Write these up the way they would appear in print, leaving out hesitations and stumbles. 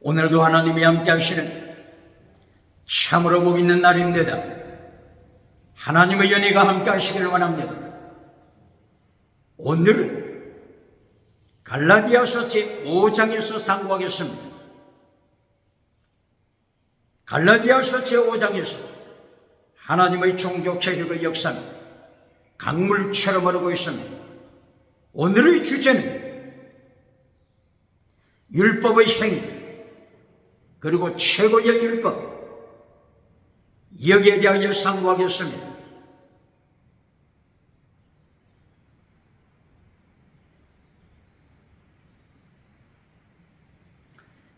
오늘도 하나님이 함께 하시는 참으로 복 있는 날입니다. 하나님의 은혜가 함께 하시길 원합니다. 오늘은 갈라디아서 제5장에서 상고하겠습니다. 갈라디아서 제5장에서 하나님의 종교 개혁의 역사는 강물처럼 흐르고 있습니다. 오늘의 주제는 율법의 행위 그리고 최고의 율법, 여기에 대하여 상고하겠습니다.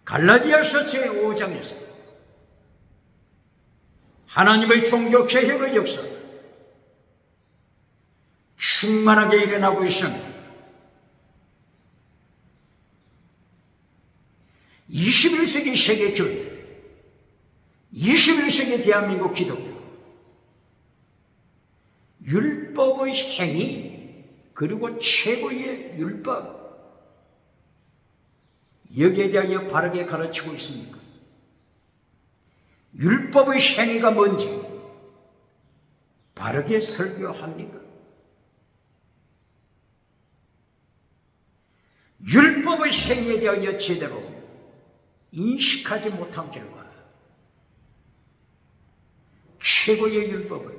갈라디아서 제5장에서 하나님의 종교 개혁의 역사 충만하게 일어나고 있습니다. 21세기 세계교회, 21세기 대한민국 기독교, 율법의 행위 그리고 최고의 율법, 여기에 대하여 바르게 가르치고 있습니까? 율법의 행위가 뭔지 바르게 설교합니까? 율법의 행위에 대하여 제대로 인식하지 못한 결과 최고의 율법을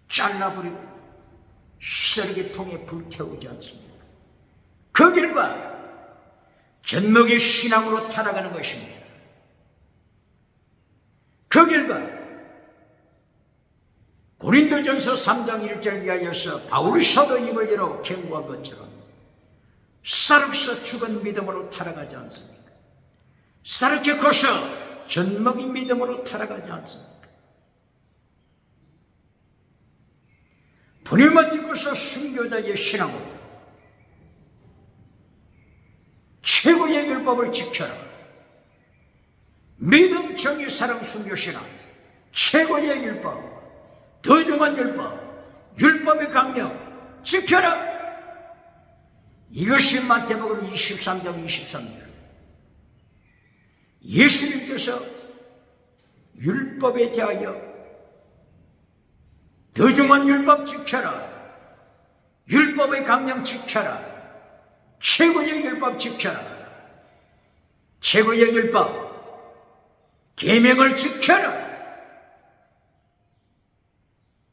잘라버리고 쓰레기통에 불태우지 않습니까? 그 결과 젖먹이 신앙으로 타락하는 것입니다. 그 결과 고린도전서 3장 1절 이하여서 바울 사도님을 열어 경고한 것처럼 쌀없어 죽은 믿음으로 타락하지 않습니까? 쌀게 커서 젖먹인 믿음으로 타락하지 않습니까? 분유마티고서 순교자의 신앙으로 최고의 율법을 지켜라. 믿음, 정의, 사랑, 순교, 신앙 최고의 율법, 더 중한 율법, 율법의 강령 지켜라. 이것이 마태복음 23장 23절. 예수님께서 율법에 대하여 더 중한 율법 지켜라, 율법의 강령 지켜라, 최고의 율법 지켜라, 최고의 율법 계명을 지켜라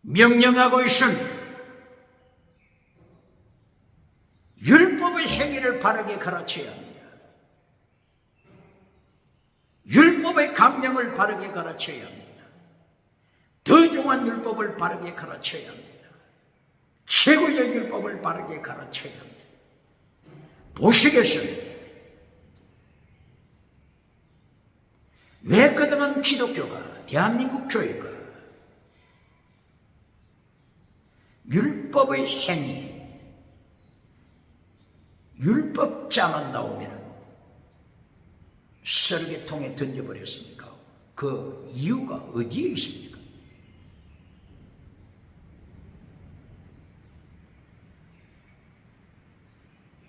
명령하고 있습니다. 율법의 행위를 바르게 가르쳐야 합니다. 율법의 강령을 바르게 가르쳐야 합니다. 더 중한 율법을 바르게 가르쳐야 합니다. 최고의 율법을 바르게 가르쳐야 합니다. 보시겠습니다. 왜 그동안 기독교가, 대한민국 교회가 율법의 행위, 율법자만 나오면 쓰레기통에 던져버렸습니까? 그 이유가 어디에 있습니까?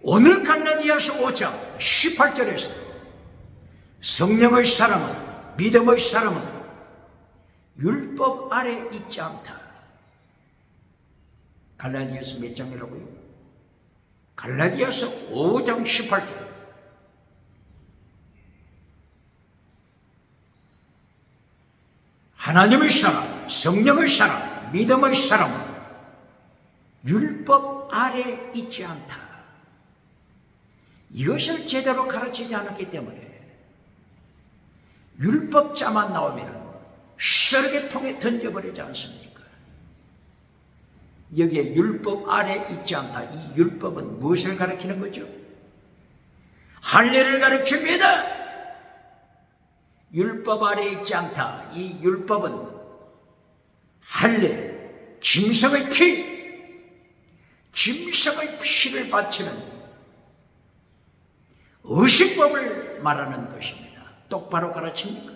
오늘 갈라디아서 5장 18절에서 성령의 사람은, 믿음의 사람은 율법 아래 있지 않다. 갈라디아서 몇 장이라고요? 갈라디아서 5장 18절. 하나님의 사람, 성령의 사람, 믿음의 사람은 율법 아래 있지 않다. 이것을 제대로 가르치지 않았기 때문에 율법자만 나오면 쓰레기통에 던져버리지 않습니까? 여기에 율법 아래 있지 않다. 이 율법은 무엇을 가르치는 거죠? 할례를 가르칩니다. 율법 아래 있지 않다. 이 율법은 할례, 짐승의 피, 짐승의 피를 바치는 의식법을 말하는 것입니다. 똑바로 가르칩니까?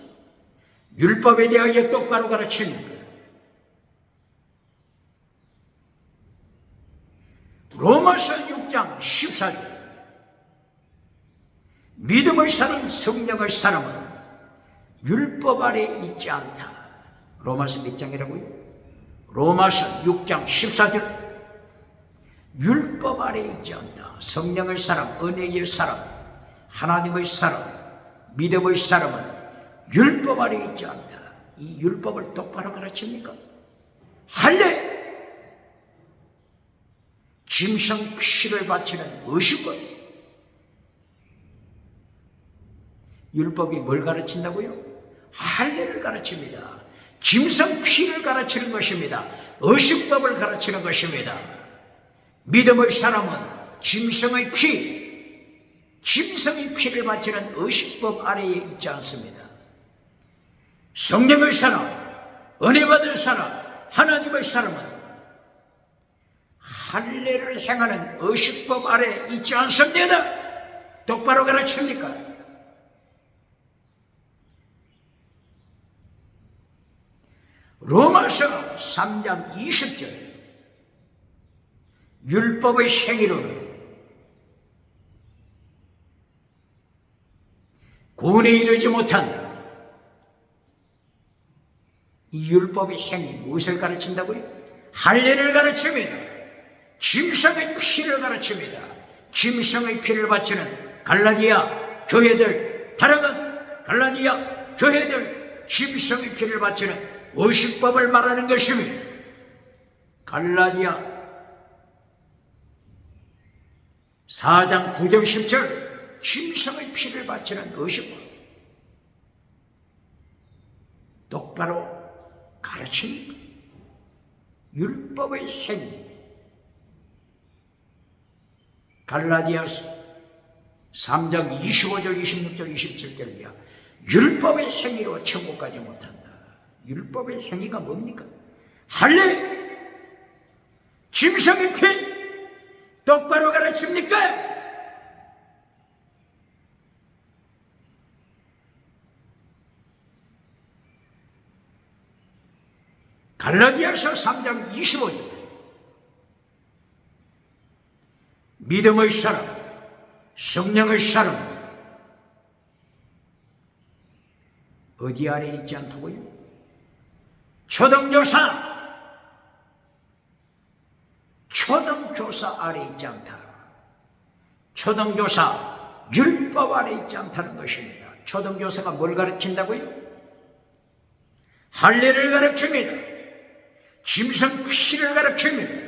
율법에 대하여 똑바로 가르칩니까? 로마서 6장 14절. 믿음을 사는 성령의 사람은 율법 아래 있지 않다. 로마서 몇 장이라고요? 로마서 6장 14절. 율법 아래 있지 않다. 성령의 사람, 은혜의 사람, 하나님의 사람, 믿음의 사람은 율법 아래 있지 않다. 이 율법을 똑바로 가르칩니까? 할례! 짐승 피를 바치는 의식은 율법이 뭘 가르친다고요? 할례를 가르칩니다. 짐승 피를 가르치는 것입니다. 의식법을 가르치는 것입니다. 믿음의 사람은 짐승의 피를 바치는 의식법 아래에 있지 않습니다. 성령의 사람, 은혜 받은 사람, 하나님의 사람은 할례를 행하는 의식법 아래 있지 않습니다. 똑바로 가르칩니까? 로마서 3장 20절. 율법의 행위로는 구원에 이르지 못한다. 이 율법의 행위 무엇을 가르친다고요? 할례를 가르칩니다. 짐승의 피를 가르칩니다. 짐승의 피를 바치는 갈라디아 교회들, 다락은 갈라디아 교회들 짐승의 피를 바치는 의식법을 말하는 것입니다. 갈라디아 4장 9절 10절 짐승의 피를 바치는 의식법 똑바로 가르칩니다. 율법의 행위. 갈라디아서 3장 25절 26절 27절이야. 율법의 행위로 천국 가지 못한다. 율법의 행위가 뭡니까? 할례! 짐승의 피! 똑바로 가르칩니까? 갈라디아서 3장 25절. 믿음의 사람, 성령의 사람 어디 아래 있지 않다고요? 초등교사 아래 있지 않다. 초등교사 율법 아래 있지 않다는 것입니다. 초등교사가 뭘 가르친다고요? 할례를 가르칩니다. 짐승 피를 가르칩니다.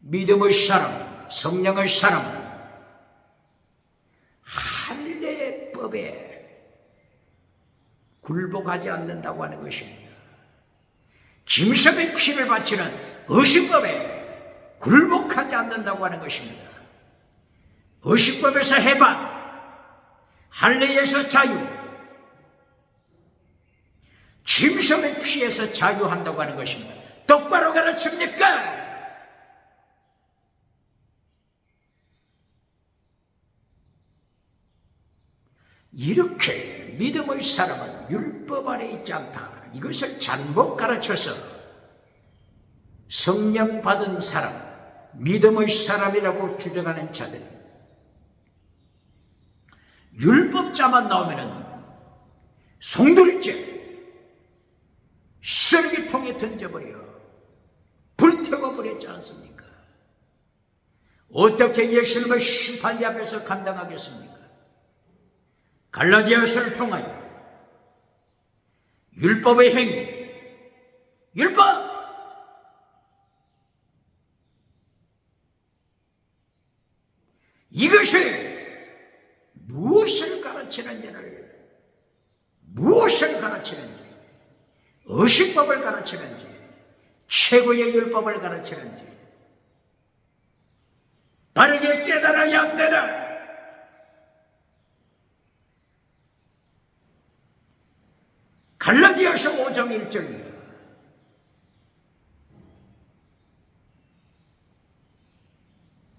믿음의 사람, 성령의 사람은 할례법에 굴복하지 않는다고 하는 것입니다. 짐승의 피를 바치는 의식법에 굴복하지 않는다고 하는 것입니다. 의식법에서 해방, 할례에서 자유, 짐승의 피에서 자유한다고 하는 것입니다. 똑바로 가르칩니까? 이렇게 믿음의 사람은 율법 아래 있지 않다. 이것을 잘못 가르쳐서 성령 받은 사람, 믿음의 사람이라고 주장하는 자들, 율법자만 나오면은 송두리째 쓰레기통에 던져버려 불태워버렸지 않습니까? 어떻게 예수님의 심판 앞에서 감당하겠습니까? 갈라디아서를 통하여 율법의 행위, 율법! 이것이 무엇을 가르치는지를, 의식법을 가르치는지, 최고의 율법을 가르치는지 바르게 깨달아야 합니다. 갈라디아서 5장 1절이야.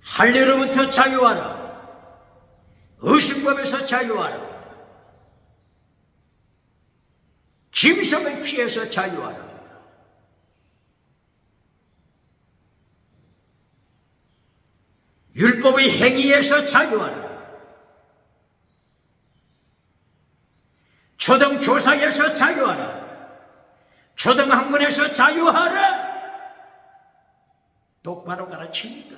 할례로부터 자유하라. 의식법에서 자유하라. 짐승의 피에서 자유하라. 율법의 행위에서 자유하라. 초등교사에서 자유하라. 초등학문에서 자유하라. 똑바로 가르칩니까?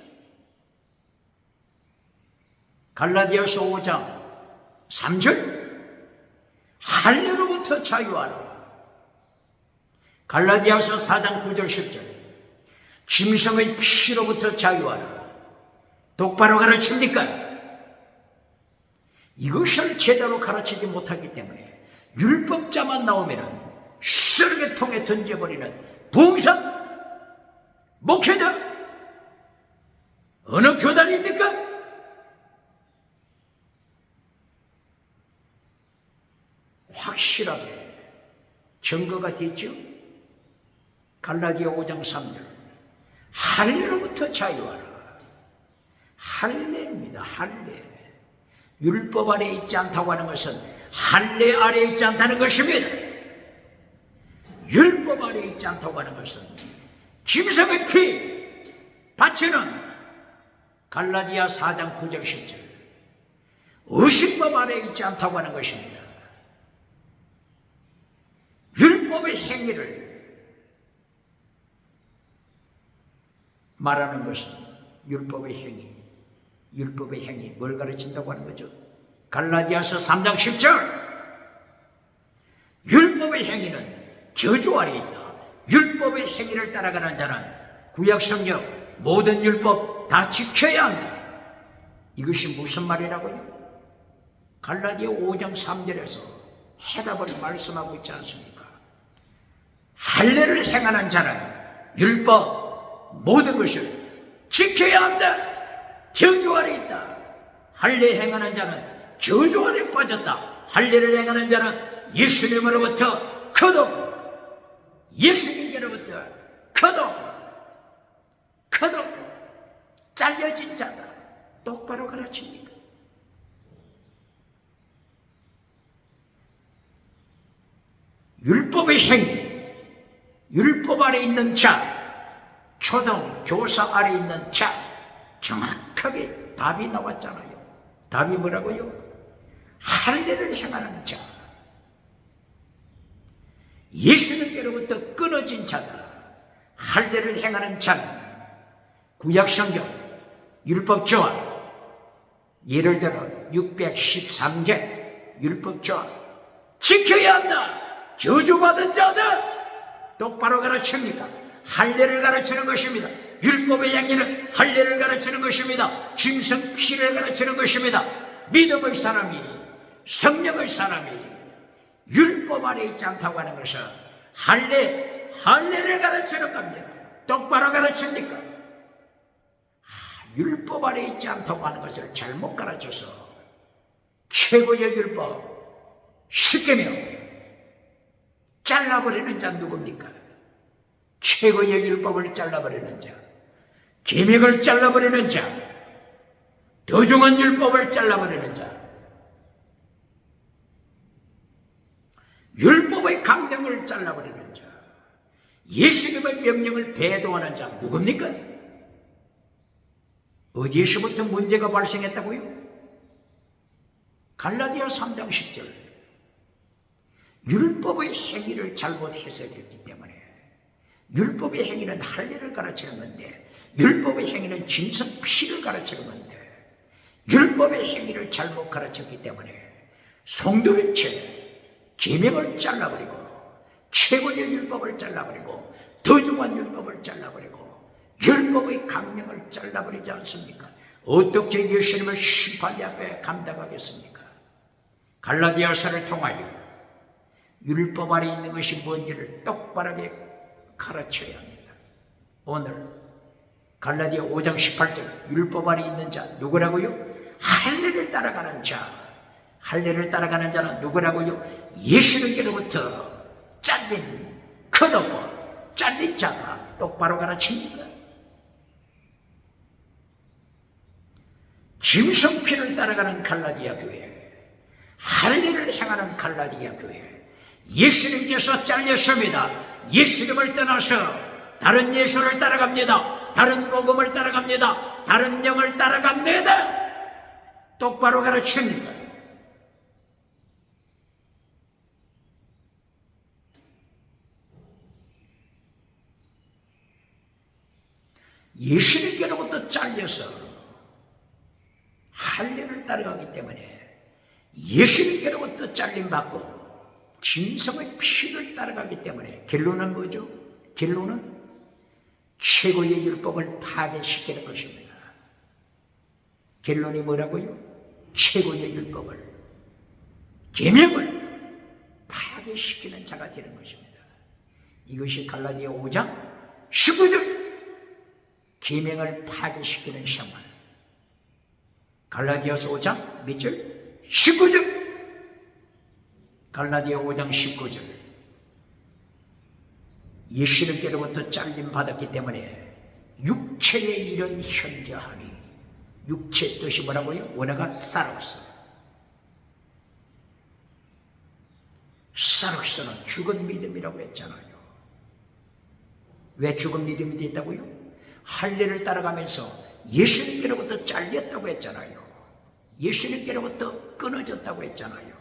갈라디아서 5장 3절 할례로부터 자유하라. 갈라디아서 4장 9절 10절 짐승의 피로부터 자유하라. 똑바로 가르칩니까? 이것을 제대로 가르치지 못하기 때문에 율법자만 나오면 쓰레기통에 던져버리는 봉사 목회자 어느 교단입니까? 확실하게 증거가 됐죠. 갈라디아 5장 3절 할례로부터 자유하라. 할례입니다. 할례. 율법 아래에 있지 않다고 하는 것은 할례 아래에 있지 않다는 것입니다. 율법 아래에 있지 않다고 하는 것은 짐승의 피 바치는 갈라디아 4장 9절 10절 의식법 아래에 있지 않다고 하는 것입니다. 율법의 행위를 말하는 것은 율법의 행위. 율법의 행위 뭘 가르친다고 하는 거죠? 갈라디아서 3장 10절 율법의 행위는 저주 아래 있다. 율법의 행위를 따라가는 자는 구약성경 모든 율법 다 지켜야 한다. 이것이 무슨 말이라고요? 갈라디아 5장 3절에서 해답을 말씀하고 있지 않습니까? 할례를 행하는 자는 율법 모든 것을 지켜야 한다. 저주 아래 있다. 할례 행하는 자는 저주 아래 빠졌다. 할례를 행하는 자는 예수님으로부터 컷오프, 예수님께로부터 컷오프, 잘려진 자다. 똑바로 가르칩니까? 율법의 행위, 율법 아래 있는 자, 초등 교사 아래 있는 자, 정확하게 답이 나왔잖아요. 답이 뭐라고요? 할례를 행하는 자, 예수님께로부터 끊어진 자다. 할례를 행하는 자는 구약성경 율법조항, 예를 들어 613개 율법조항 지켜야 한다. 저주받은 자다. 똑바로 가르칩니까? 할례를 가르치는 것입니다. 율법의 행위는 할례를 가르치는 것입니다. 짐승 피를 가르치는 것입니다. 믿음의 사람이, 성령의 사람이 율법 아래 있지 않다고 하는 것은 할례를 가르치는 겁니다. 똑바로 가르칩니까? 율법 아래 있지 않다고 하는 것을 잘못 가르쳐서 최고의 율법 10계명 잘라버리는 자 누굽니까? 최고의 율법을 잘라버리는 자, 계명을 잘라버리는 자, 더 중한 율법을 잘라버리는 자, 율법의 강령을 잘라버리는 자, 예수님의 명령을 배도하는 자 누굽니까? 어디에서부터 문제가 발생했다고요? 갈라디아 3장 10절 율법의 행위를 잘못 해석했기 때문에 율법의 행위는 할례를 가르치는 건데 율법의 행위는 짐승 피를 가르치는 건데 율법의 행위를 잘못 가르쳤기 때문에 성도일체 계명을 잘라버리고 최고의 율법을 잘라버리고 더 중한 율법을 잘라버리고 율법의 강령을 잘라버리지 않습니까? 어떻게 예수님을 심판대 앞에 감당하겠습니까? 갈라디아서를 통하여 율법 아래 있는 것이 뭔지를 똑바르게 가르쳐야 합니다. 오늘 갈라디아 5장 18절 율법 아래 있는 자 누구라고요? 할례를 따라가는 자. 할례를 따라가는 자는 누구라고요? 예수님께로부터 잘린 컷오프 잘린 자가 똑바로 가르칩니까? 짐승피를 따라가는 갈라디아 교회, 할례를 행하는 갈라디아 교회, 예수님께서 잘렸습니다. 예수님을 떠나서 다른 예수를 따라갑니다. 다른 복음을 따라갑니다. 다른 영을 따라갑니다. 똑바로 가르칩니까? 예수님께로부터 잘려서 할례를 따라가기 때문에 예수님께로부터 잘림받고 짐승의 피를 따라가기 때문에 결론은 뭐죠? 결론은 최고의 율법을 파괴시키는 것입니다. 결론이 뭐라고요? 최고의 율법을, 계명을 파괴시키는 자가 되는 것입니다. 이것이 갈라디아 5장 19절, 계명을 파괴시키는 생활. 갈라디아서 5장 몇 절? 19절. 갈라디아 5장 19절. 예수님께로부터 잘림받았기 때문에 육체의 일은 현저하니, 육체의 뜻이 뭐라고요? 원어가 사록스. 사록스는 죽은 믿음이라고 했잖아요. 왜 죽은 믿음이 됐다고요? 할례를 따라가면서 예수님께로부터 잘렸다고 했잖아요. 예수님께로부터 끊어졌다고 했잖아요.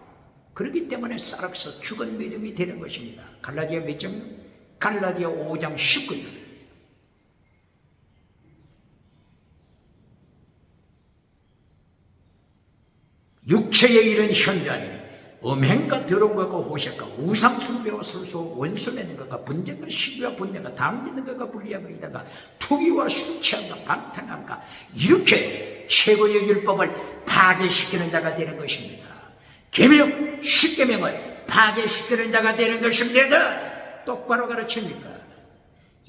그렇기 때문에 사록스, 죽은 믿음이 되는 것입니다. 갈라디아 몇 장? 갈라디아 5장 19절. 육체의 일은 현저하니 음행과 더러운 것과 호색과 우상숭배와 설소 원수 맺는 것과 분쟁과 시기와 분쟁과 당짓는 것과 불리한 것이다가 투기와 술 취함과 방탕함과 이렇게 최고의 율법을 파괴시키는 자가 되는 것입니다. 계명, 십계명을 파괴시키는 자가 되는 것입니다. 똑바로 가르칩니까?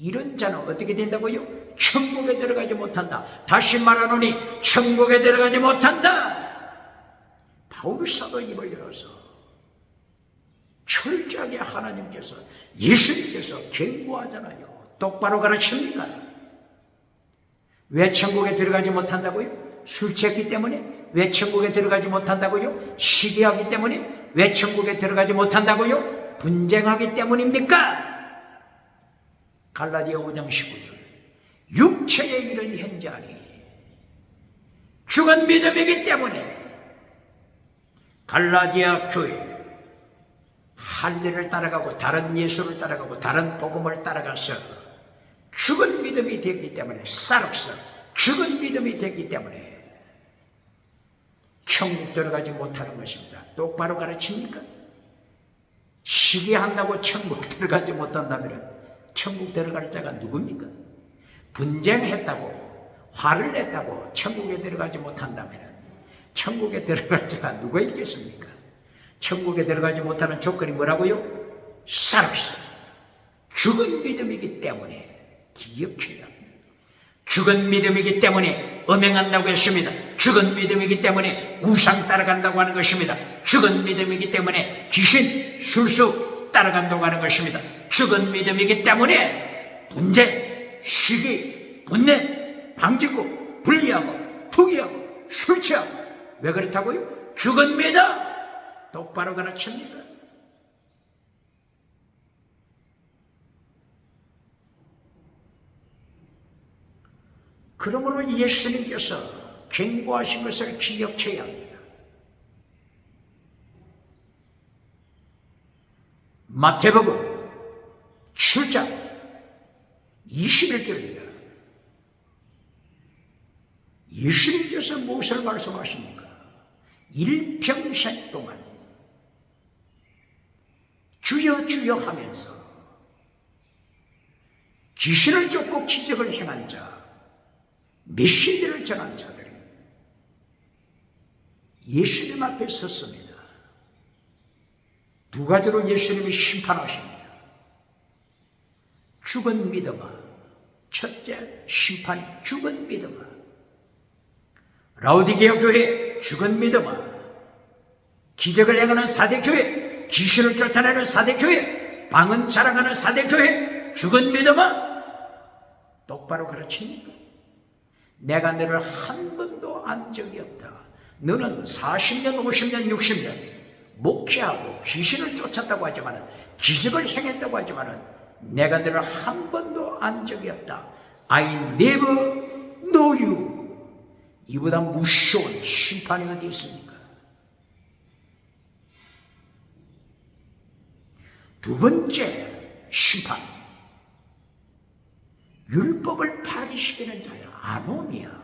이런 자는 어떻게 된다고요? 천국에 들어가지 못한다. 다시 말하노니 천국에 들어가지 못한다. 바울 사도 입을 열어서 철저하게 하나님께서, 예수님께서 경고하잖아요. 똑바로 가르칩니까? 왜 천국에 들어가지 못한다고요? 술 취했기 때문에? 왜 천국에 들어가지 못한다고요? 시기하기 때문에? 왜 천국에 들어가지 못한다고요? 분쟁하기 때문입니까? 갈라디아 5장 19절. 육체의 일은 현저하니 죽은 믿음이기 때문에 갈라디아 교회 할례를 따라가고 다른 예수를 따라가고 다른 복음을 따라가서 죽은 믿음이 됐기 때문에, 사록서 죽은 믿음이 됐기 때문에 천국 들어가지 못하는 것입니다. 똑바로 가르칩니까? 시기한다고 천국 들어가지 못한다면 천국 들어갈 자가 누굽니까? 분쟁했다고, 화를 냈다고 천국에 들어가지 못한다면 천국에 들어갈 자가 누가 있겠습니까? 천국에 들어가지 못하는 조건이 뭐라고요? 사록서, 죽은 믿음이기 때문에 기억해야 합니다. 죽은 믿음이기 때문에 음행한다고 했습니다. 죽은 믿음이기 때문에 우상 따라간다고 하는 것입니다. 죽은 믿음이기 때문에 귀신, 술수 따라간다고 하는 것입니다. 죽은 믿음이기 때문에 분쟁, 시기, 분냄, 방짓고, 불리하고, 투기하고, 술 취하고. 왜 그렇다고요? 죽은 믿음! 똑바로 가르칩니까? 그러므로 예수님께서 경고하신 것을 기억해야 합니다. 마태복음 7장 21절입니다. 예수님께서 무엇을 말씀하십니까? 일평생 동안 주여 주여 하면서 귀신을 쫓고 기적을 행한 자, 메시지를 전한 자들이 예수님 앞에 섰습니다. 두 가지로 예수님이 심판하십니다. 죽은 믿음아, 첫째 심판이 죽은 믿음아. 라오디게아 교회 죽은 믿음아, 기적을 행하는 사대교회, 귀신을 쫓아내는 사대교회, 방언 자랑하는 사대교회, 죽은 믿음아. 똑바로 가르칩니까? 내가 너를 한 번도 안 적이 없다. 너는 40년, 50년, 60년 목회하고 귀신을 쫓았다고 하지만, 기적을 행했다고 하지만 내가 너를 한 번도 안 적이 없다. I never know you. 이보다 무서운 심판이 어디 있습니까? 두 번째 심판, 율법을 파기시키는 자야. 아놈이야.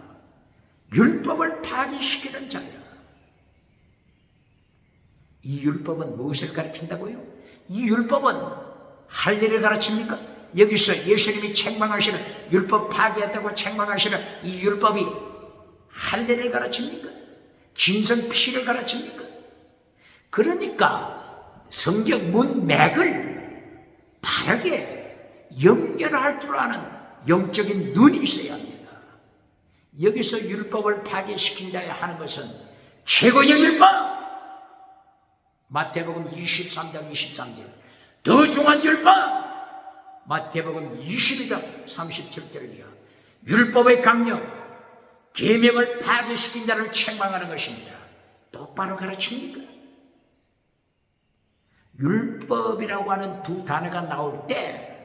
율법을 파기시키는 자야. 이 율법은 무엇을 가르친다고요? 이 율법은 할례를 가르칩니까? 여기서 예수님이 책망하시는, 율법 파기했다고 책망하시는 이 율법이 할례를 가르칩니까? 짐승 피를 가르칩니까? 그러니까 성경 문맥을 바르게 연결할 줄 아는 영적인 눈이 있어야 합니다. 여기서 율법을 파괴시킨 자야 하는 것은 최고의 율법! 마태복음 23장 23절. 더 중한 율법! 마태복음 22장 37절이야. 율법의 강령, 계명을 파괴시킨 자를 책망하는 것입니다. 똑바로 가르칩니까? 율법이라고 하는 두 단어가 나올 때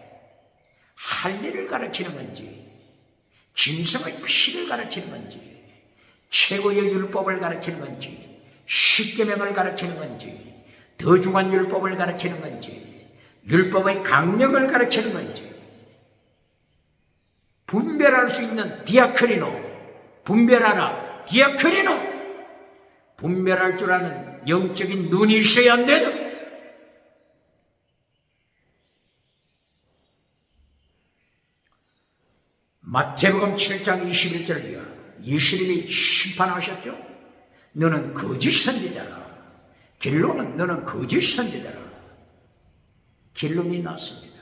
할례를 가르치는 건지, 짐승의 피를 가르치는 건지, 최고의 율법을 가르치는 건지, 십계명을 가르치는 건지, 더 중한 율법을 가르치는 건지, 율법의 강령을 가르치는 건지, 분별할 수 있는 디아크리노, 분별하라, 디아크리노, 분별할 줄 아는 영적인 눈이 있어야 한다. 마태복음 7장 21절이야. 예수님이 심판하셨죠? 너는 거짓 선지자라. 결론은 너는 거짓 선지자라. 결론이 났습니다.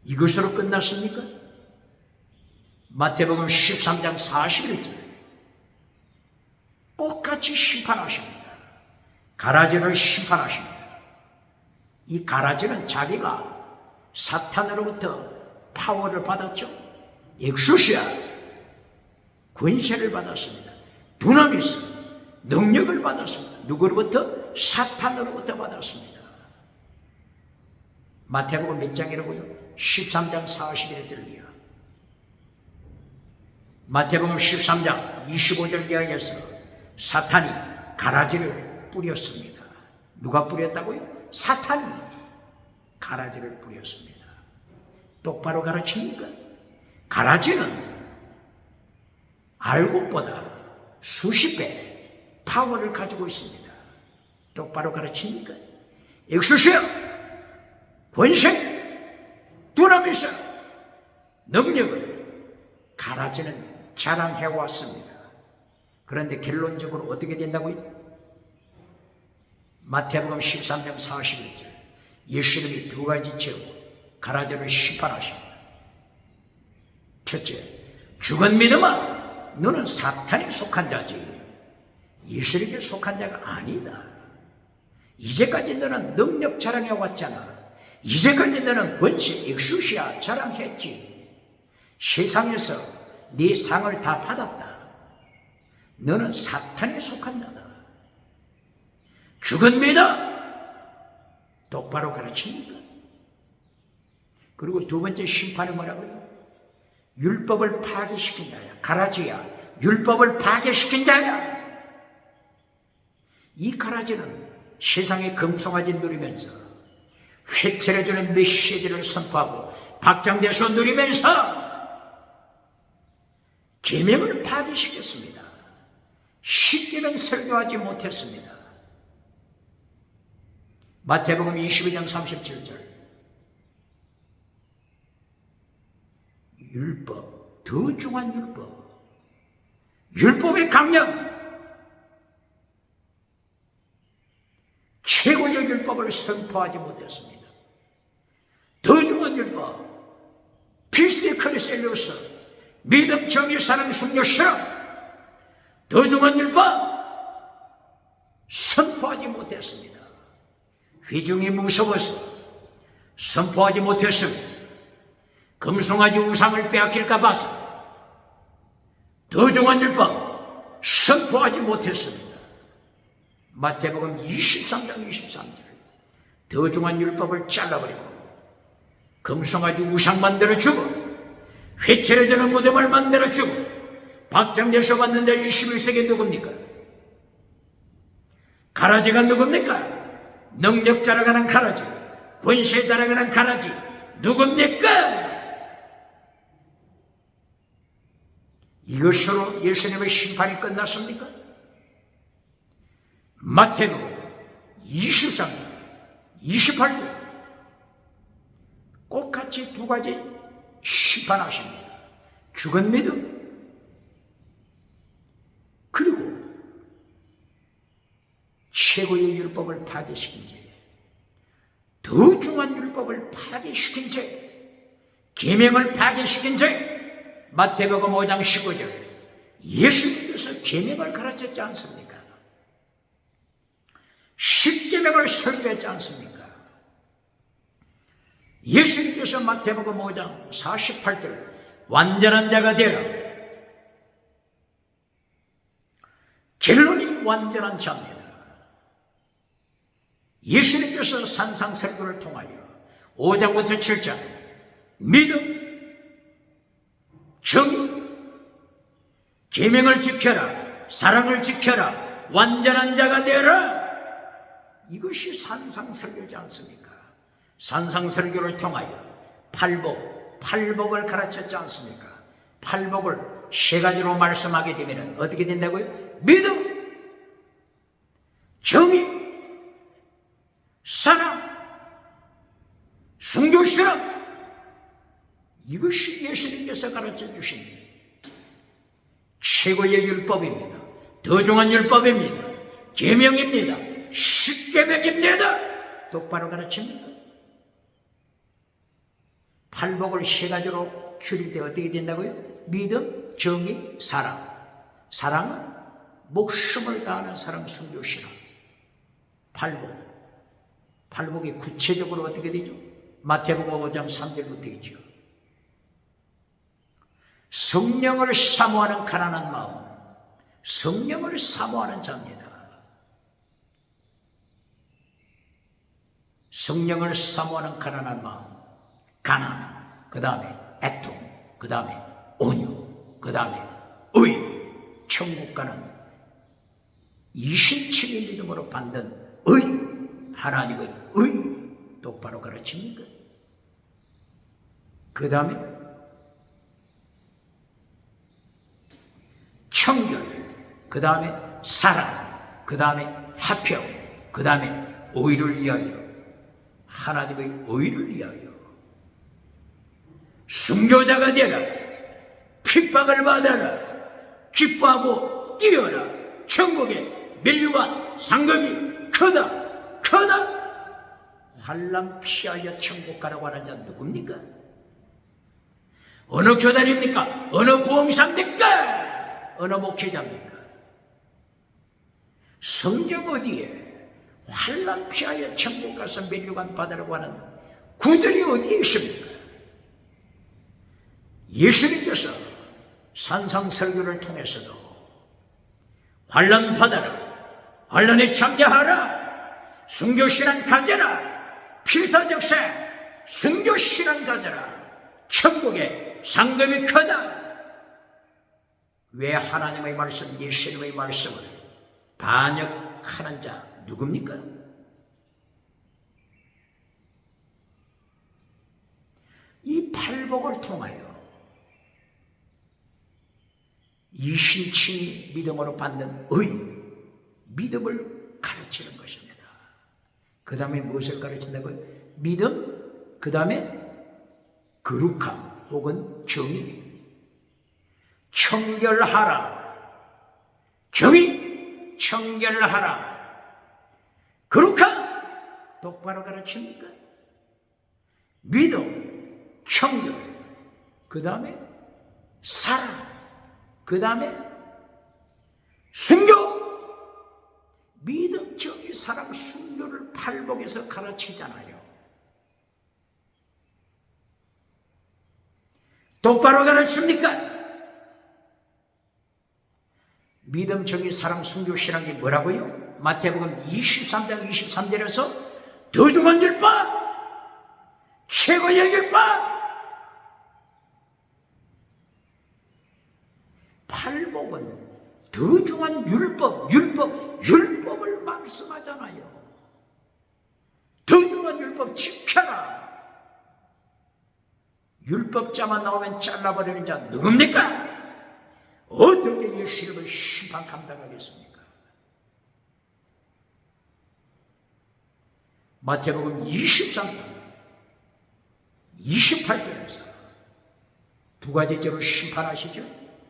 이것으로 끝났습니까? 마태복음 13장 41절. 똑같이 심판하십니다. 가라지를 심판하십니다. 이 가라지는 자기가 사탄으로부터 파워를 받았죠. 엑소시아, 권세를 받았습니다. 두나미스, 능력을 받았습니다. 누구로부터? 사탄으로부터 받았습니다. 마태복음 몇 장이라고요? 13장 41절이요. 마태복음 13장 25절 이하에서 사탄이 가라지를 뿌렸습니다. 누가 뿌렸다고요? 사탄이 가라지를 뿌렸습니다. 똑바로 가르칩니까? 가라지는 알곡보다 수십 배 파워를 가지고 있습니다. 똑바로 가르칩니까? 엑소시아, 권세, 두나미스, 능력을 가라지는 자랑해왔습니다. 그런데 결론적으로 어떻게 된다고요? 마태복음 13장 41절. 예수님이 두 가지 죄로 가라지를 심판하십니다. 첫째, 죽은 믿음아, 너는 사탄에 속한 자지 예수님께 속한 자가 아니다. 이제까지 너는 능력 자랑해 왔잖아. 이제까지 너는 권세, 엑수시아 자랑했지. 세상에서 네 상을 다 받았다. 너는 사탄에 속한 자다. 죽은 믿음, 똑바로 가르칩니까? 그리고 두 번째 심판은 뭐라고요? 율법을 파괴시킨 자야. 가라지야. 율법을 파괴시킨 자야. 이 가라지는 세상의 금송아지 누리면서 회체를 주는 메시지를 선포하고 박장대소 누리면서 계명을 파괴시켰습니다. 십계명 설교하지 못했습니다. 마태복음 22장 37절. 율법, 더 중한 율법, 율법의 강령, 최고의 율법을 선포하지 못했습니다. 더 중한 율법, 피스디 크리셀리우스, 믿음, 정의, 사랑, 순교, 실험, 더 중한 율법 선포하지 못했습니다. 회중이 무서워서 선포하지 못했습니다. 금송아지 우상을 빼앗길까 봐서 더 중한 율법 선포하지 못했습니다. 마태복음 23장 23절. 더 중한 율법을 잘라버리고 금송아지 우상 만들어주고 회체를 드는 무덤을 만들어주고 박장대소 받는데 21세기 누굽니까? 가라지가 누굽니까? 능력 자랑하는 가라지, 권세 자랑하는 가라지 누굽니까? 이것으로 예수님의 심판이 끝났습니까? 마태복음 23장 28절 똑같이 두 가지 심판하십니다. 죽은 믿음, 그리고 최고의 율법을 파괴시킨 죄, 더 중한 율법을 파괴시킨 죄, 계명을 파괴시킨 죄. 마태복음 5장 19절 예수님께서 계명을 가르쳤지 않습니까? 십계명을 설교했지 않습니까? 예수님께서 마태복음 5장 48절 완전한 자가 되라. 결론이 완전한 자입니다. 예수님께서 산상설교를 통하여 5장부터 7장 믿음, 정의, 계명을 지켜라, 사랑을 지켜라, 완전한 자가 되라. 이것이 산상설교지 않습니까? 산상설교를 통하여 팔복을 가르쳤지 않습니까? 팔복을 세 가지로 말씀하게 되면 어떻게 된다고요? 믿음, 정의, 사랑, 순교신앙. 이것이 예수님께서 가르쳐 주신 최고의 율법입니다. 더 중한 율법입니다. 계명입니다. 십계명입니다. 똑바로 가르칩니다. 팔복을 세 가지로 줄일 때 어떻게 된다고요? 믿음, 정의, 사랑. 사랑은 목숨을 다하는 사랑, 순교신앙. 팔복이 구체적으로 어떻게 되죠? 마태복음 5장 3절부터 있죠. 성령을 사모하는 가난한 마음, 성령을 사모하는 자입니다. 성령을 사모하는 가난한 마음, 가난, 그 다음에 애통, 그 다음에 온유, 그 다음에 의. 천국 가는 27일 이름으로 받는 의, 하나님의 의. 똑바로 가르칩니까? 그 다음에 청결, 그 다음에 사랑, 그 다음에 화평, 그 다음에 의를 위하여, 하나님의 의를 위하여 순교자가 되라. 핍박을 받아라. 기뻐하고 뛰어라. 천국에 면류관 상급이 크다. 환난 피하여 천국 가라고 하는 자 누굽니까? 어느 교단입니까? 어느 부흥사입니까? 어느 목회자입니까? 성경 어디에 환난 피하여 천국 가서 면류관 받으라고 하는 구절이 어디에 있습니까? 예수님께서 산상설교를 통해서도 환난 받아라, 환난에 참여하라, 순교신앙 가져라, 필사적세 순교신앙 가져라, 천국에 상급이 크다. 왜 하나님의 말씀, 예수님의 말씀을 반역하는 자 누굽니까? 이 팔복을 통하여 이신칭이 믿음으로 받는 의, 믿음을 가르치는 것입니다. 그 다음에 무엇을 가르친다고요? 믿음, 그 다음에 거룩함 혹은 정의. 청결하라. 정의, 청결하라. 거룩함, 똑바로 가르칩니까? 믿음, 청결, 그 다음에 사랑, 그 다음에 순교. 믿음, 정의, 사랑, 순교를 팔복에서 가르치잖아요. 똑바로 가르칩니까? 믿음, 정의, 사랑, 순교, 신앙이 뭐라고요? 마태복음 23장 23절에서 더 중한 율법, 최고의 율법. 팔복은 더 중한 율법을 말씀하잖아요. 더 중한 율법 지켜라. 율법자만 나오면 잘라버리는 자 누굽니까? 어떻게 예수님을 심판 감당하겠습니까? 마태복음 23장 28절에서 두 가지 죄로 심판하시죠.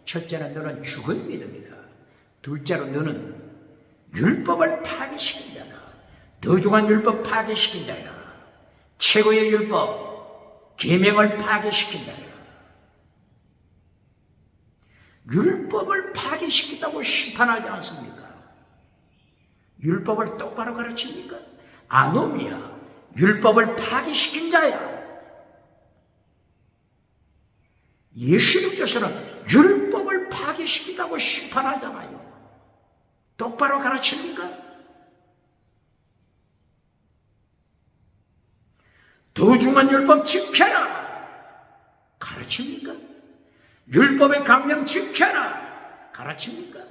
첫째는 너는 죽은 믿음이다. 둘째로 너는 율법을 파괴시킨 자다. 더 중한 율법 파괴시킨 자야. 최고의 율법 계명을 파괴시킨 자야. 율법을 파괴시킨다고 심판하지 않습니까? 율법을 똑바로 가르칩니까? 아노미야, 율법을 파괴시킨 자야. 예수님께서는 율법을 파괴시킨다고 심판하잖아요. 똑바로 가르칩니까? 더 중한 율법 지켜라 가르칩니까? 율법의 강령 지켜라 가르칩니까?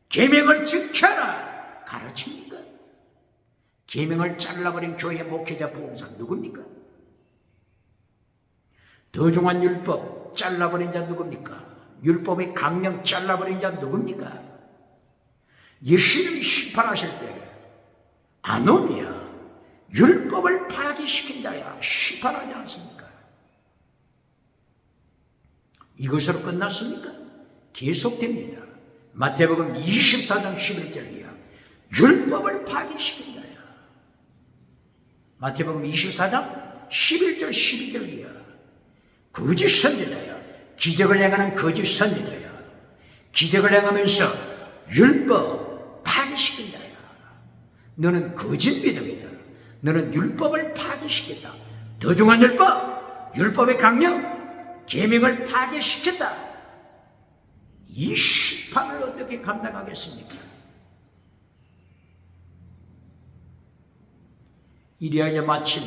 계명을 지켜라 가르칩니까? 계명을 잘라버린 교회 목회자 부흥사 누굽니까? 더 중한 율법 잘라버린 자 누굽니까? 율법의 강령 잘라버린 자 누굽니까? 예수님이 심판하실 때 아노미야, 율법을 파괴시킨 자야 심판하지 않습니까? 이것으로 끝났습니까? 계속됩니다. 마태복음 24장 11절이야. 율법을 파괴시킨 자야. 마태복음 24장 11절 12절이야. 거짓 선지자야. 기적을 행하는 거짓 선지자야. 기적을 행하면서 율법 파괴시킨 자야. 너는 거짓 믿음이다. 너는 율법을 파괴시켰다. 더 중한 율법, 율법의 강령, 계명을 파괴시켰다. 이 심판을 어떻게 감당하겠습니까? 이리하여 마침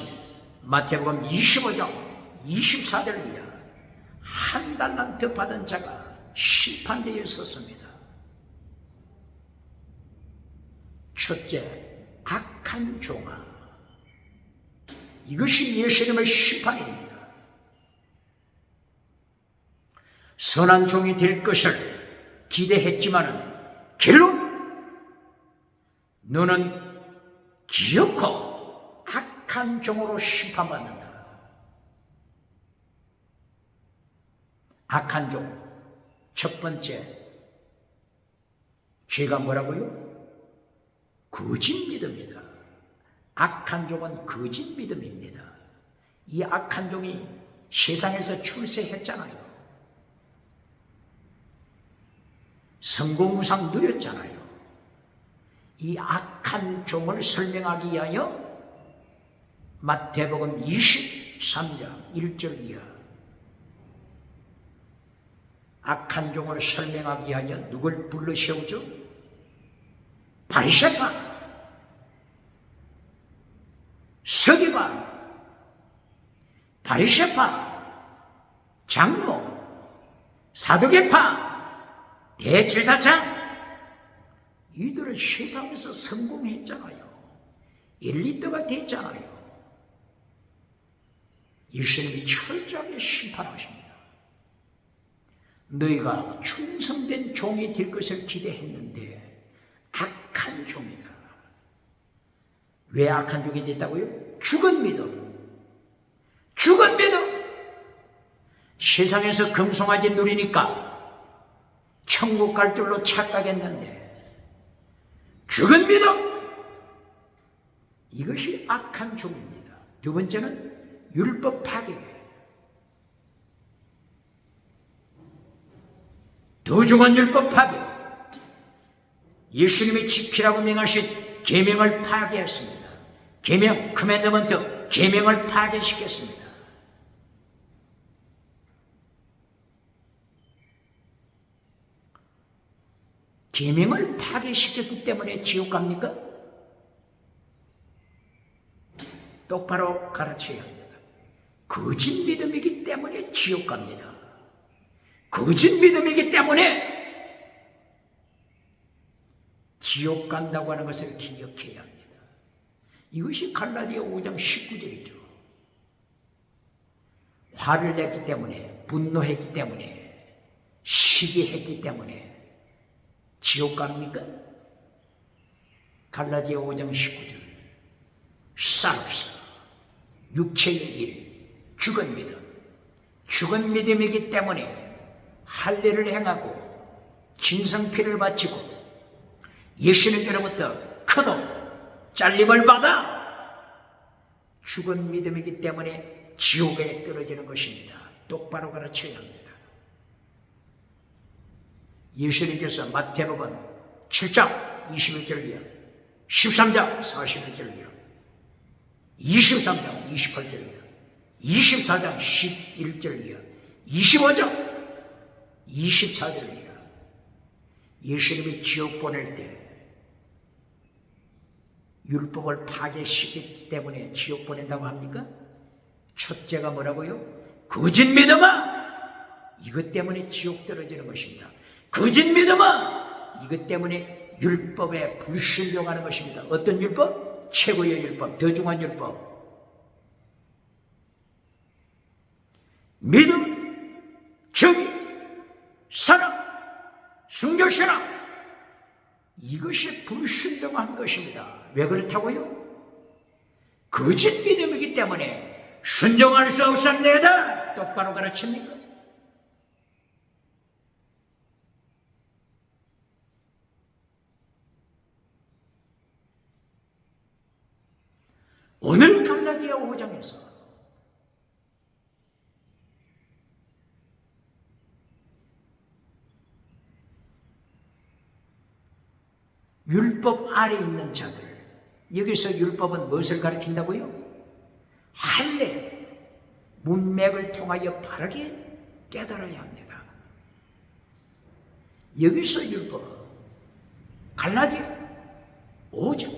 마태복음 25장 24절이야. 한 달란트 받은 자가 심판대에 섰습니다. 첫째, 악한 종아. 이것이 예수님의 심판입니다. 선한 종이 될 것을 기대했지만은 결론 너는 기어코 악한 종으로 심판받는다. 악한 종 첫 번째 죄가 뭐라고요? 거짓 믿음이다. 악한 종은 거짓 믿음입니다. 이 악한 종이 세상에서 출세했잖아요. 성공우상 누렸잖아요. 이 악한 종을 설명하기 위하여 마태복음 23장 1절 이하 악한 종을 설명하기 위하여 누굴 불러 세우죠? 바리새파, 서기관, 바리새파, 장로, 사두개파, 대제사장, 이들은 세상에서 성공했잖아요. 엘리트가 됐잖아요. 예수님이 철저하게 심판하십니다. 너희가 충성된 종이 될 것을 기대했는데 악한 종이다. 왜 악한 종이 됐다고요? 죽은 믿음. 죽은 믿음. 세상에서 금송아지 누리니까 천국 갈 줄로 착각했는데 죽은 믿음. 이것이 악한 종입니다. 두 번째는 율법 파괴. 더 중한 율법 파괴. 예수님이 지키라고 명하신 계명을 파괴했습니다. 계명, 커맨드먼트, 계명을 파괴시켰습니다. 계명을 파괴시켰기 때문에 지옥 갑니까? 똑바로 가르쳐야 합니다. 거짓 믿음이기 때문에 지옥 갑니다. 거짓 믿음이기 때문에 지옥 간다고 하는 것을 기억해야 합니다. 이것이 갈라디아 5장 19절이죠. 화를 냈기 때문에, 분노했기 때문에 시기했기 때문에 지옥 갑니까? 갈라디아 5장 19절. 쌀없어 육체의 일, 죽은 믿음. 죽은 믿음이기 때문에 할례를 행하고 짐승피를 바치고 예수님께로부터 크도 잘림을 받아 죽은 믿음이기 때문에 지옥에 떨어지는 것입니다. 똑바로 가르쳐야 합니다. 예수님께서 마태복음 7장 21절 이하, 13장 41절 이하, 23장 28절 이하, 24장 11절 이하, 25장 24절 이하, 예수님이 지옥 보낼 때 율법을 파괴시켰기 때문에 지옥 보낸다고 합니까? 첫째가 뭐라고요? 거짓 믿음아! 이것 때문에 지옥 떨어지는 것입니다. 거짓 믿음아! 이것 때문에 율법에 불순종하는 것입니다. 어떤 율법? 최고의 율법, 더 중한 율법. 믿음, 정의, 사랑, 순교신앙, 이것이 불순종한 것입니다. 왜 그렇다고요? 거짓 믿음이기 때문에 순종할 수 없었네다. 똑바로 가르칩니까? 오늘 갈라디아 5장에서 율법 아래 있는 자들, 여기서 율법은 무엇을 가리킨다고요? 할례, 문맥을 통하여 바르게 깨달아야 합니다. 여기서 율법, 갈라디아 5장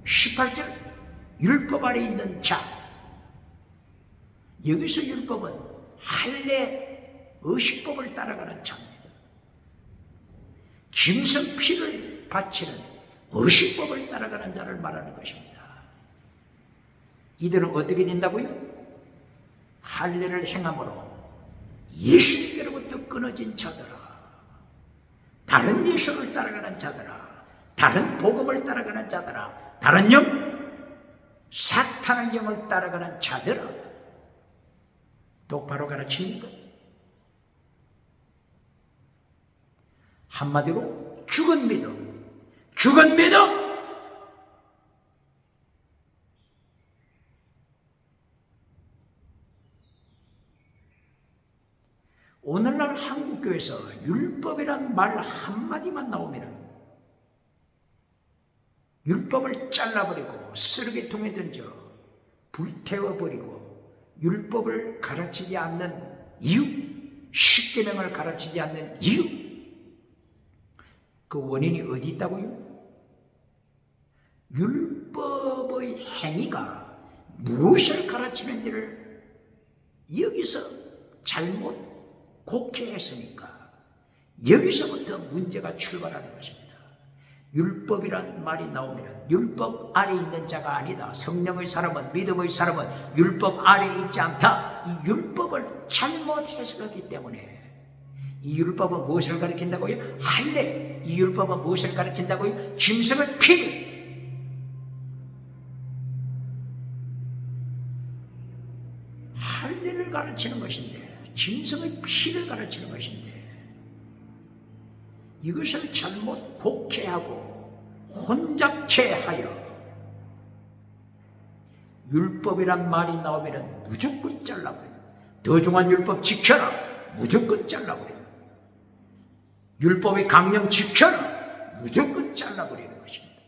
18절, 율법 아래 있는 자, 여기서 율법은 할례 의식법을 따라가는 자입니다. 짐승 피를 바치는 의식법을 따라가는 자를 말하는 것입니다. 이들은 어떻게 된다고요? 할례를 행함으로 예수님께로부터 끊어진 자들아, 다른 예수를 따라가는 자들아, 다른 복음을 따라가는 자들아, 다른 영, 사탄의 영을 따라가는 자들아, 똑바로 가르칩니까? 한마디로 죽은 믿음, 죽은 믿음. 오늘날 한국교회에서 율법이란 말 한마디만 나오면 율법을 잘라버리고 쓰레기통에 던져 불태워버리고 율법을 가르치지 않는 이유, 십계명을 가르치지 않는 이유, 그 원인이 어디 있다고요? 율법의 행위가 무엇을 가르치는지를 여기서 잘못 곡해했으니까 여기서부터 문제가 출발하는 것입니다. 율법이란 말이 나오면 율법 아래 있는 자가 아니다. 성령의 사람은, 믿음의 사람은 율법 아래 있지 않다. 이 율법을 잘못 해석하기 때문에 이 율법은 무엇을 가리킨다고요? 할례. 이 율법은 무엇을 가리킨다고요? 짐승의 피. 할례를 가르치는 것인데, 짐승의 피를 가르치는 것인데, 이것을 잘못 곡해하고 혼잡케 하여 율법이란 말이 나오면 무조건 잘라버려요. 더 중한 율법 지켜라. 무조건 잘라버려요. 율법의 강령 지켜라. 무조건 잘라버리는 것입니다.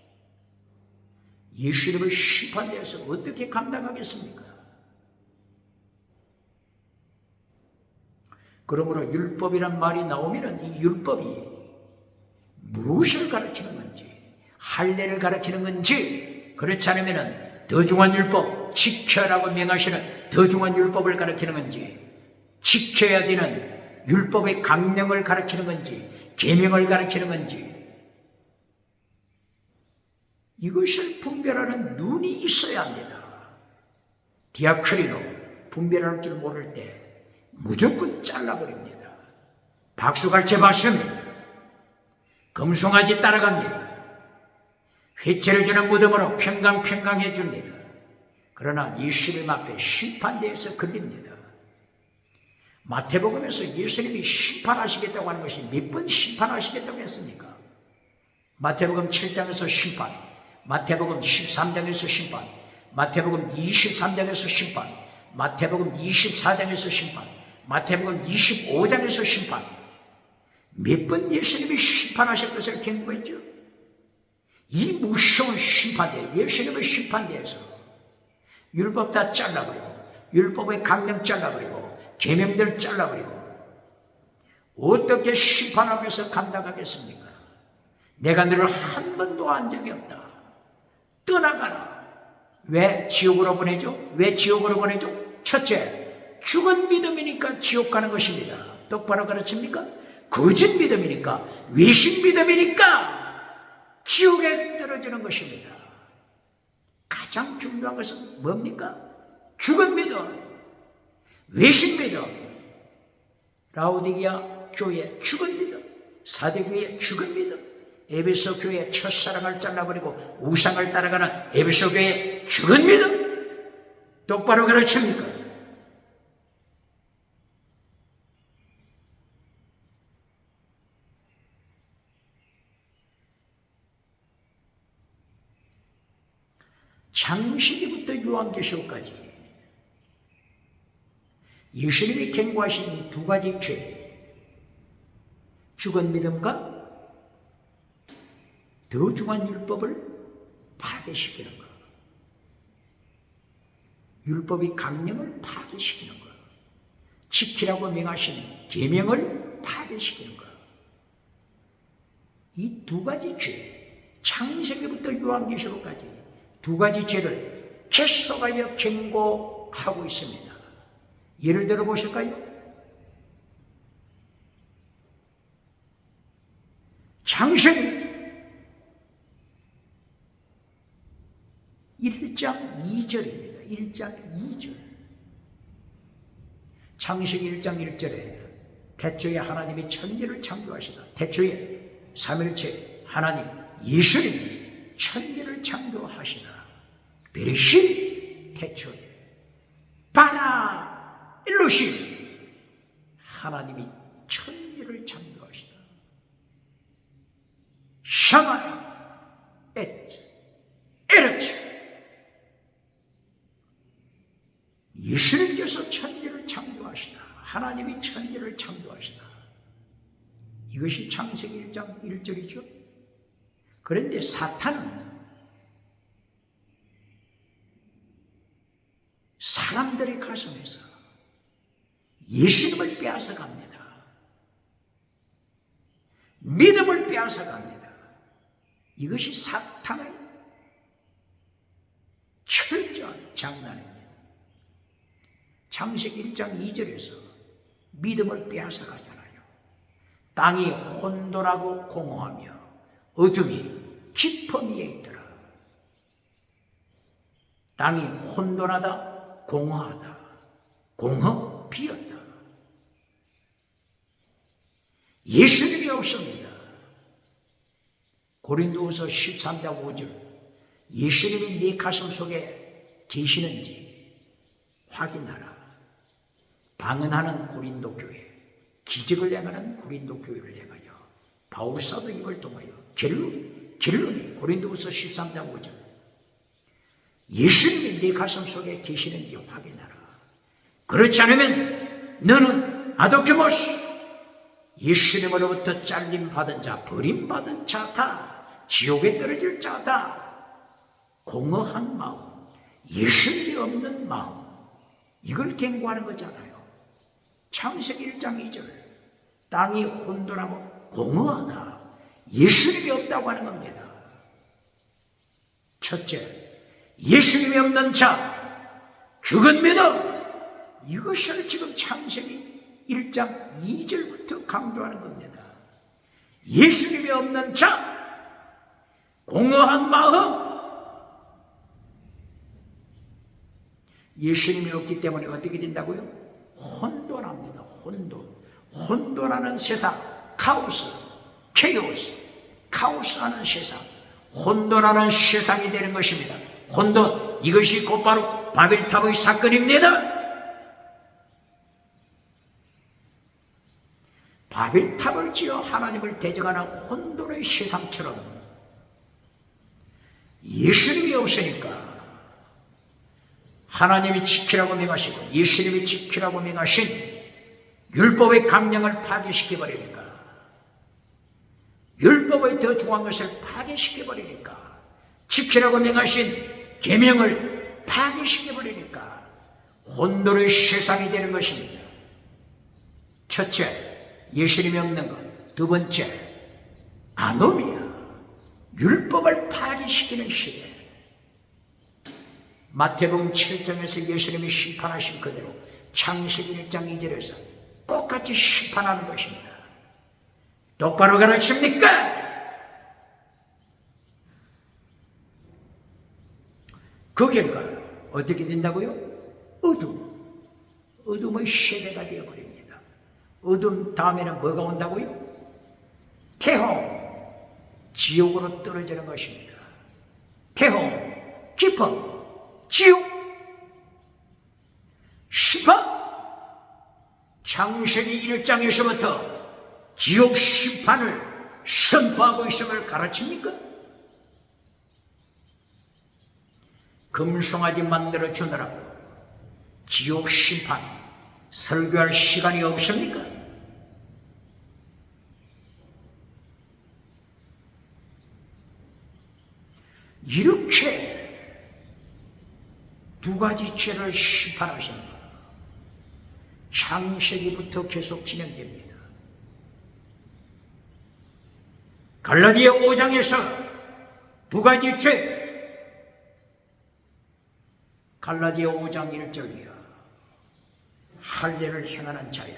예수님을 심판대에서 어떻게 감당하겠습니까? 그러므로 율법이란 말이 나오면 이 율법이 무엇을 가르치는 건지, 할례를 가르치는 건지, 그렇지 않으면 더 중한 율법 지켜라고 명하시는 더 중한 율법을 가르치는 건지, 지켜야 되는 율법의 강령을 가르치는 건지, 계명을 가르치는 건지, 이것을 분별하는 눈이 있어야 합니다. 디아크리노 분별할 줄 모를 때 무조건 잘라버립니다. 박수갈채 받습니다. 금송아지 따라갑니다. 회채를 주는 무덤으로 평강평강해 줍니다. 그러나 예수님 앞에 심판대에서 걸립니다. 마태복음에서 예수님이 심판하시겠다고 하는 것이 몇 번 심판하시겠다고 했습니까? 마태복음 7장에서 심판, 마태복음 13장에서 심판, 마태복음 23장에서 심판, 마태복음 24장에서 심판, 마태복음 25장에서 심판. 몇 번 예수님이 심판하실 것을 경고했죠. 이 무서운 심판대, 예수님의 심판대에서 율법 다 잘라버리고, 율법의 강령 잘라버리고, 계명들 잘라버리고 어떻게 심판 앞에서 감당하겠습니까? 내가 너를 한 번도 한 적이 없다. 떠나가라. 왜 지옥으로 보내죠? 왜 지옥으로 보내죠? 첫째, 죽은 믿음이니까 지옥 가는 것입니다. 똑바로 가르칩니까? 거짓 믿음이니까, 외신 믿음이니까 지옥에 떨어지는 것입니다. 가장 중요한 것은 뭡니까? 죽은 믿음, 외신 믿음. 라오디게아 교회 죽은 믿음, 사대교회 죽은 믿음, 에베소 교회 첫사랑을 잘라버리고 우상을 따라가는 에베소 교회 죽은 믿음. 똑바로 가르칩니까? 창세기부터 요한계시록까지 예수님이 경고하신 이 두 가지 죄, 죽은 믿음과 더 중한 율법을 파괴시키는 것, 율법의 강령을 파괴시키는 것, 지키라고 명하신 계명을 파괴시키는 것, 이 두 가지 죄, 창세기부터 요한계시록까지 두 가지 죄를 계속하여 경고하고 있습니다. 예를 들어 보실까요? 창세기 1장 2절입니다. 1장 2절. 창세기 1장 1절에 태초에 하나님이 천지를 창조하시다. 태초에 삼일체 하나님 예수님이 천지를 창조하시다. 베레셴 태초에 바라 엘로힘 하나님이 천지를 창조하시다. 샤마 엣 에르츠 예수님께서 천지를 창조하시다. 하나님이 천지를 창조하시다. 이것이 창세기 1장 1절이죠. 그런데 사탄은 사람들의 가슴에서 예수님을 빼앗아갑니다. 믿음을 빼앗아갑니다. 이것이 사탄의 철저한 장난입니다. 창세기 1장 2절에서 믿음을 빼앗아가잖아요. 땅이 혼돈하고 공허하며 어둠이 깊은 위에 있더라. 땅이 혼돈하다, 공허하다. 공허 비었다. 예수님이 없습니다. 고린도후서 13장 5절 예수님이 네 가슴 속에 계시는지 확인하라. 방언하는 고린도 교회, 기적을 행하는 고린도 교회를 향하여 바울 사도 이걸 통하여 결론이 고린도후서 13장 5절 예수님이 네 가슴 속에 계시는지 확인하라. 그렇지 않으면 너는 아도키모스 예수님으로부터 잘림받은 자, 버림받은 자다. 지옥에 떨어질 자다. 공허한 마음, 예수님이 없는 마음, 이걸 경고하는 거잖아요. 창세기 1장 2절 땅이 혼돈하고 공허하다. 예수님이 없다고 하는 겁니다. 첫째, 예수님이 없는 자, 죽은 믿음. 이것을 지금 창세기 1장 2절부터 강조하는 겁니다. 예수님이 없는 자, 공허한 마음. 예수님이 없기 때문에 어떻게 된다고요? 혼돈합니다. 혼돈. 혼돈하는 세상, 카오스, 케이오스, 카오스하는 세상, 혼돈하는 세상이 되는 것입니다. 혼돈, 이것이 곧바로 바벨탑의 사건입니다. 바벨탑을 지어 하나님을 대적하는 혼돈의 세상처럼 예수님이 없으니까 하나님이 지키라고 명하시고 예수님이 지키라고 명하신 율법의 강령을 파괴시켜버리니까, 율법의 더 중요한 것을 파괴시켜버리니까, 지키라고 명하신 계명을 파괴시켜버리니까 혼돈의 세상이 되는 것입니다. 첫째, 예수님이 없는 것. 두 번째, 아노미아, 율법을 파괴시키는 시대. 마태복음 7장에서 예수님이 심판하신 그대로 창세기 1장 2절에서 똑같이 심판하는 것입니다. 똑바로 가르칩니까? 그 결과 어떻게 된다고요? 어둠의 시대가 되어버립니다. 어둠 다음에는 뭐가 온다고요? 태홍, 지옥으로 떨어지는 것입니다. 태홍, 기쁨, 지옥, 심판. 창세기 1장에서부터 지옥 심판을 선포하고 있음을 가르칩니까? 금송아지 만들어 주느라고 지옥 심판 설교할 시간이 없습니까? 이렇게 두 가지 죄를 심판하신 것, 창세기부터 계속 진행됩니다. 갈라디아 5장에서 두 가지 죄, 갈라디아 5장 1절이야. 할례를 행하는 자야,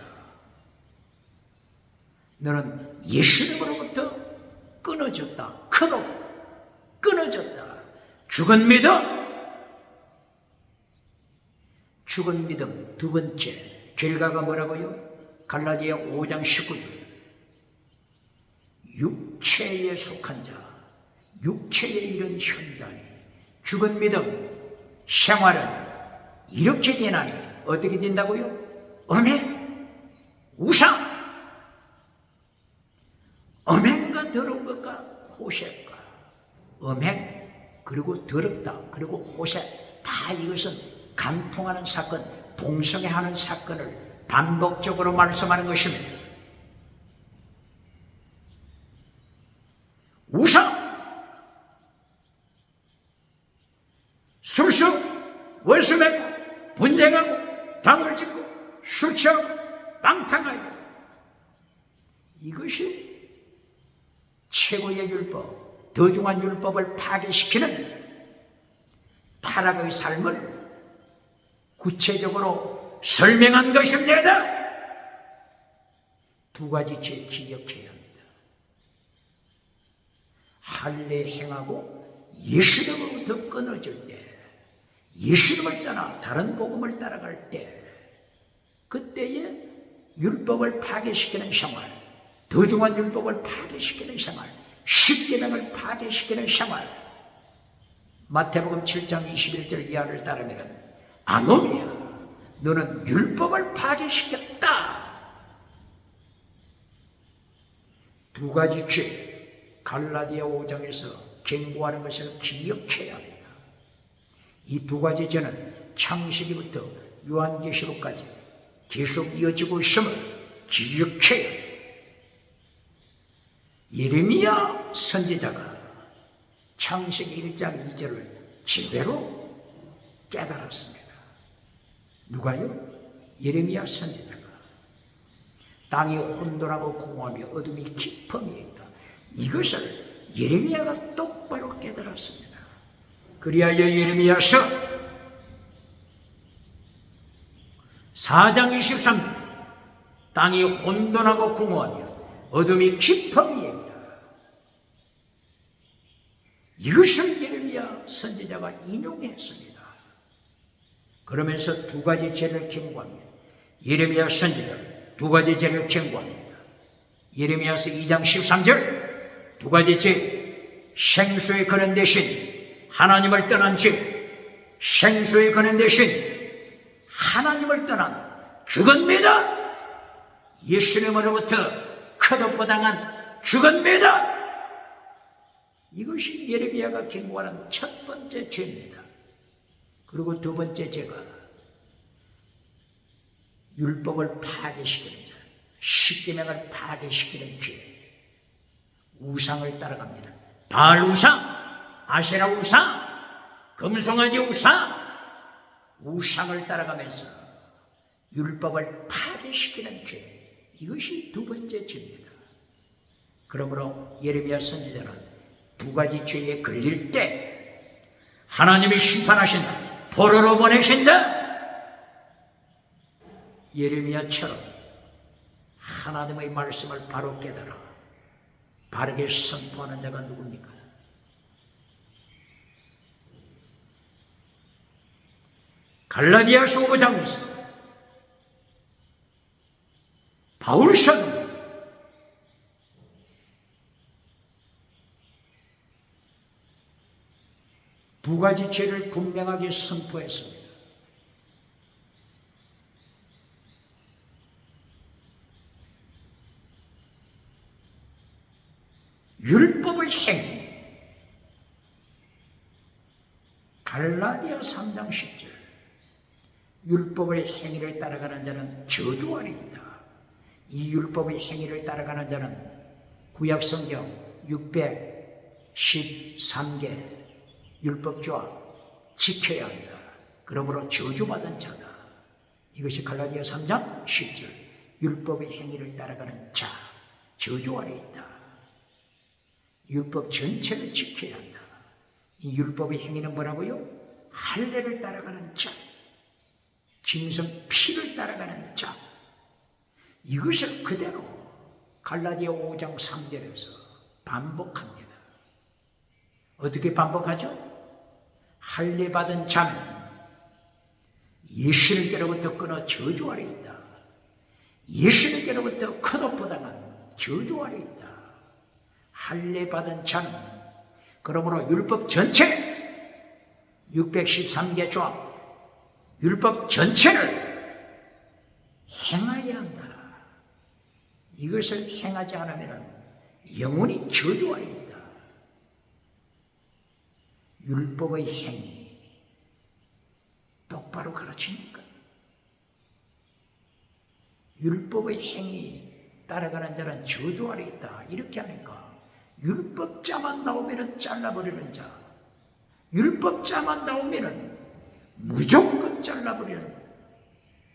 너는 예수님으로부터 끊어졌다. 컷오프, 끊어졌다. 죽은 믿음. 죽은 믿음 두 번째 결과가 뭐라고요? 갈라디아 5장 19절. 육체에 속한 자, 육체에 이른 현장이 죽은 믿음 생활은 이렇게 되나니 어떻게 된다고요? 음행, 우상, 음행과 더러운 것과 호색과 음행 그리고 더럽다 그리고 호색, 다 이것은 간통하는 사건, 동성애하는 사건을 반복적으로 말씀하는 것입니다. 우상, 술수, 월수 맺고 분쟁하고 당을 짓고 술 취하고 방탕하고, 이것이 최고의 율법, 더 중한 율법을 파괴시키는 타락의 삶을 구체적으로 설명한 것입니다. 두 가지 죄 기억해야 합니다. 할례 행하고 예수님으로부터 끊어질 때, 예수님을 떠나 다른 복음을 따라갈 때, 그때에 율법을 파괴시키는 생활, 더 중한 율법을 파괴시키는 생활, 십계명을 파괴시키는 생활, 마태복음 7장 21절 이하를 따르면 아노미야, 너는 율법을 파괴시켰다. 두 가지 죄, 갈라디아 5장에서 경고하는 것을 기억해야 합니다. 이 두 가지 죄는 창세기부터 요한계시록까지 계속 이어지고 있음을 기억해야 합니다. 예레미야 선지자가 창세기 1장 2절을 제대로 깨달았습니다. 누가요? 예레미야 선지자가. 땅이 혼돈하고 공허하며 어둠이 깊음이 있다. 이것을 예레미야가 똑바로 깨달았습니다. 그리하여 예레미야서 4장 23절, 땅이 혼돈하고 공허하며 어둠이 깊음이 있다. 이것을 예레미야 선지자가 인용했습니다. 그러면서 두 가지 죄를 경고합니다. 예레미야 선지자는 두 가지 죄를 경고합니다. 예레미야서 2장 13절 두 가지 죄, 생수의 근원 대신 하나님을 떠난 죄, 생수의 근원 대신 하나님을 떠난 죽었습니다. 예수님으로부터 컷오프당한 죽었습니다. 이것이 예레미야가 경고하는 첫 번째 죄입니다. 그리고 두 번째 죄가 율법을 파괴시키는 자, 십계명을 파괴시키는 죄, 우상을 따라갑니다. 바알 우상, 아세라 우상, 금송아지 우상, 우상을 따라가면서 율법을 파괴시키는 죄, 이것이 두 번째 죄입니다. 그러므로 예레미야 선지자는 두 가지 죄에 걸릴 때 하나님이 심판하신다, 포로로 보내신다. 예레미야처럼 하나님의 말씀을 바로 깨달아 바르게 선포하는 자가 누굽니까? 갈라디아서 5장에서 바울 사도 두 가지 죄를 분명하게 선포했습니다. 율법의 행위, 갈라디아 3장 10절 율법의 행위를 따라가는 자는 저주 아래 있다. 이 율법의 행위를 따라가는 자는 구약성경 613개 율법조항 지켜야 한다. 그러므로 저주받은 자다. 이것이 갈라디아 3장 10절 율법의 행위를 따라가는 자, 저주 아래 있다. 율법 전체를 지켜야 한다. 이 율법의 행위는 뭐라고요? 할례를 따라가는 자, 짐승 피를 따라가는 자, 이것을 그대로 갈라디아 5장 3절에서 반복합니다. 어떻게 반복하죠? 할례 받은 자는 예수님께로부터 끊어 저주 아래 있다. 예수님께로부터 컷오프당한 저주 아래 있다. 할례 받은 자는 그러므로 율법 전체 613개 조항 율법 전체를 행해야 한다. 이것을 행하지 않으면 영원히 저주 아래 있다. 율법의 행위 똑바로 가르칩니까? 율법의 행위 따라가는 자는 저주 아래 있다. 이렇게 하니까 율법자만 나오면 잘라버리는 자, 율법자만 나오면 무조건 잘라버리는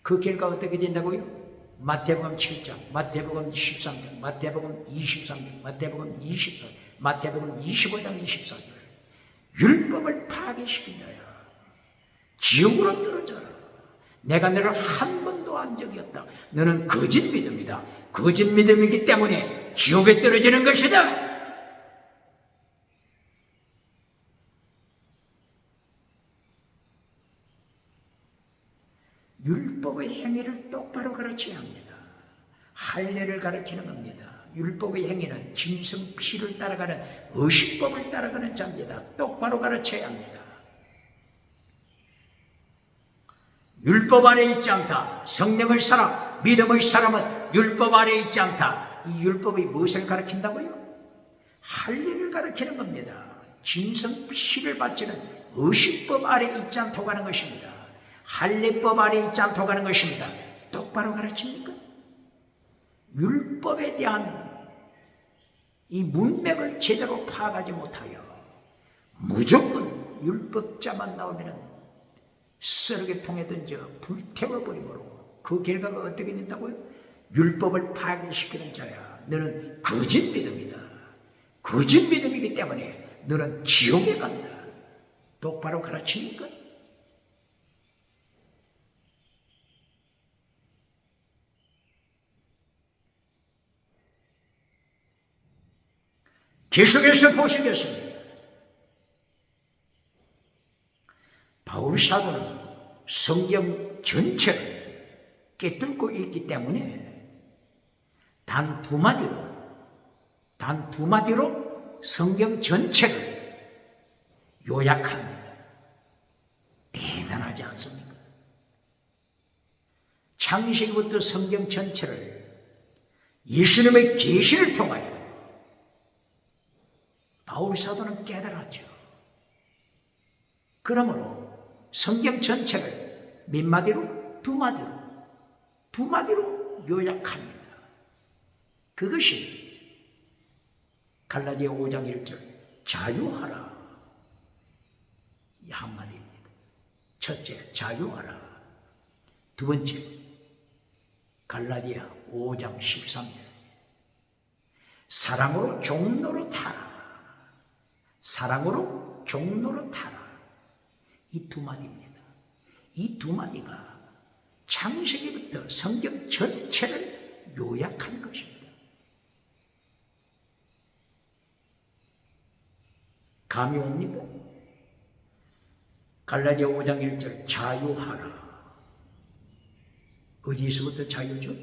그 결과 어떻게 된다고요? 마태복음 7장, 마태복음 13장, 마태복음 23장, 마태복음 24장, 마태복음 25장 24절 율법을 파괴시킨 자야 지옥으로 떨어져라. 내가 너를 한 번도 안 적이 없다. 너는 거짓 믿음이다. 거짓 믿음이기 때문에 지옥에 떨어지는 것이다. 율법의 행위를 똑바로 가르쳐야 합니다. 할례를 가르치는 겁니다. 율법의 행위는 짐승 피를 따라가는 의식법을 따라가는 자입니다. 똑바로 가르쳐야 합니다. 율법 아래 있지 않다. 성령의 사람, 믿음의 사람은 율법 아래 있지 않다. 이 율법이 무엇을 가르친다고요? 할례를 가르치는 겁니다. 짐승 피를 바치는 의식법 아래 있지 않도록 하는 것입니다. 할례법 아래 있지 않도록 하는 것입니다. 똑바로 가르칩니까? 율법에 대한 이 문맥을 제대로 파악하지 못하여 무조건 율법자만 나오면 썰게 통에 던져 불태워버리므로 그 결과가 어떻게 된다고요? 율법을 파괴시키는 자야. 너는 거짓 믿음이다. 거짓 믿음이기 때문에 너는 지옥에 간다. 똑바로 가르칩니까? 계속해서 보시겠습니다. 바울 사도는 성경 전체를 깨뚫고 있기 때문에 단 두 마디로 성경 전체를 요약합니다. 대단하지 않습니까? 창세기부터 성경 전체를 예수님의 계시를 통하여 바울 사도는 깨달았죠. 그러므로 성경 전체를 몇 마디로? 두 마디로 요약합니다. 그것이 갈라디아 5장 1절 자유하라 이 한마디입니다. 첫째, 자유하라. 두 번째, 갈라디아 5장 13절 사랑으로 종로로 타라. 사랑으로 종로로 타라. 이 두 마디입니다. 이 두 마디가 창세기부터 성경 전체를 요약한 것입니다. 감이 옵니까? 갈라디아 5장 1절 자유하라. 어디서부터 자유죠?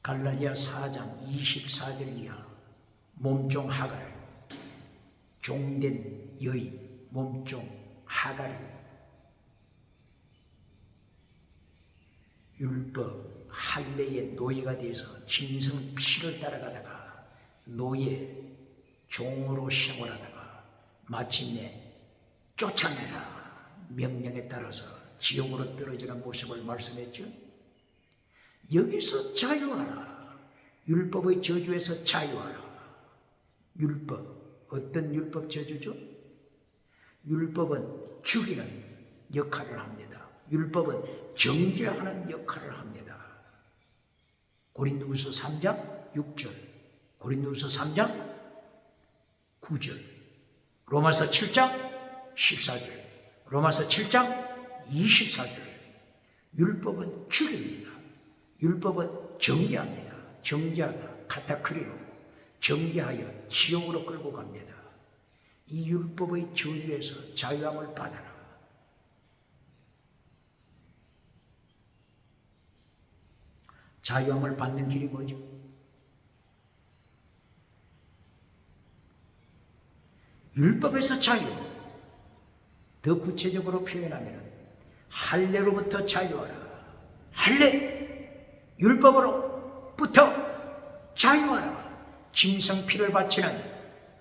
갈라디아 4장 24절 이하 몸종 하갈, 종된 여인, 몸종 하갈이 율법 할례의 노예가 돼서 짐승 피를 따라가다가 노예 종으로 생활하다가 마침내 쫓아내라 명령에 따라서 지옥으로 떨어지는 모습을 말씀했죠. 여기서 자유하라. 율법의 저주에서 자유하라. 율법, 어떤 율법 저주죠? 율법은 죽이는 역할을 합니다. 율법은 정죄하는 역할을 합니다. 고린도후서 3장 6절, 고린도후서 3장 9절, 로마서 7장 14절, 로마서 7장 24절. 율법은 죽입니다. 율법은 정죄합니다. 정죄하다, 카타크리로 정죄하여 지옥으로 끌고 갑니다. 이 율법의 저주에서 자유함을 받아라. 자유함을 받는 길이 뭐죠? 율법에서 자유. 더 구체적으로 표현하면 할례로부터 자유하라. 할례, 율법으로부터 자유하라. 짐승 피를 바치는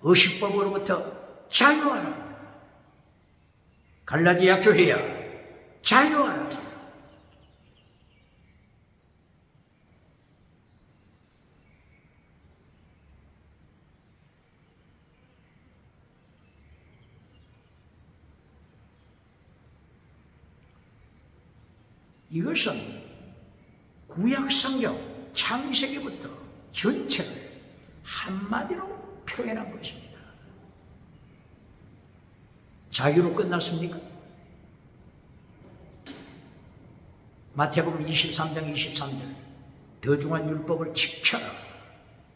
의식법으로부터 자유하라. 갈라디아 교회야, 자유하라. 이것은 구약성경 창세기부터 전체를 한마디로 표현한 것입니다. 자유로 끝났습니까? 마태복음 23장 23절 더 중한 율법을 지켜라.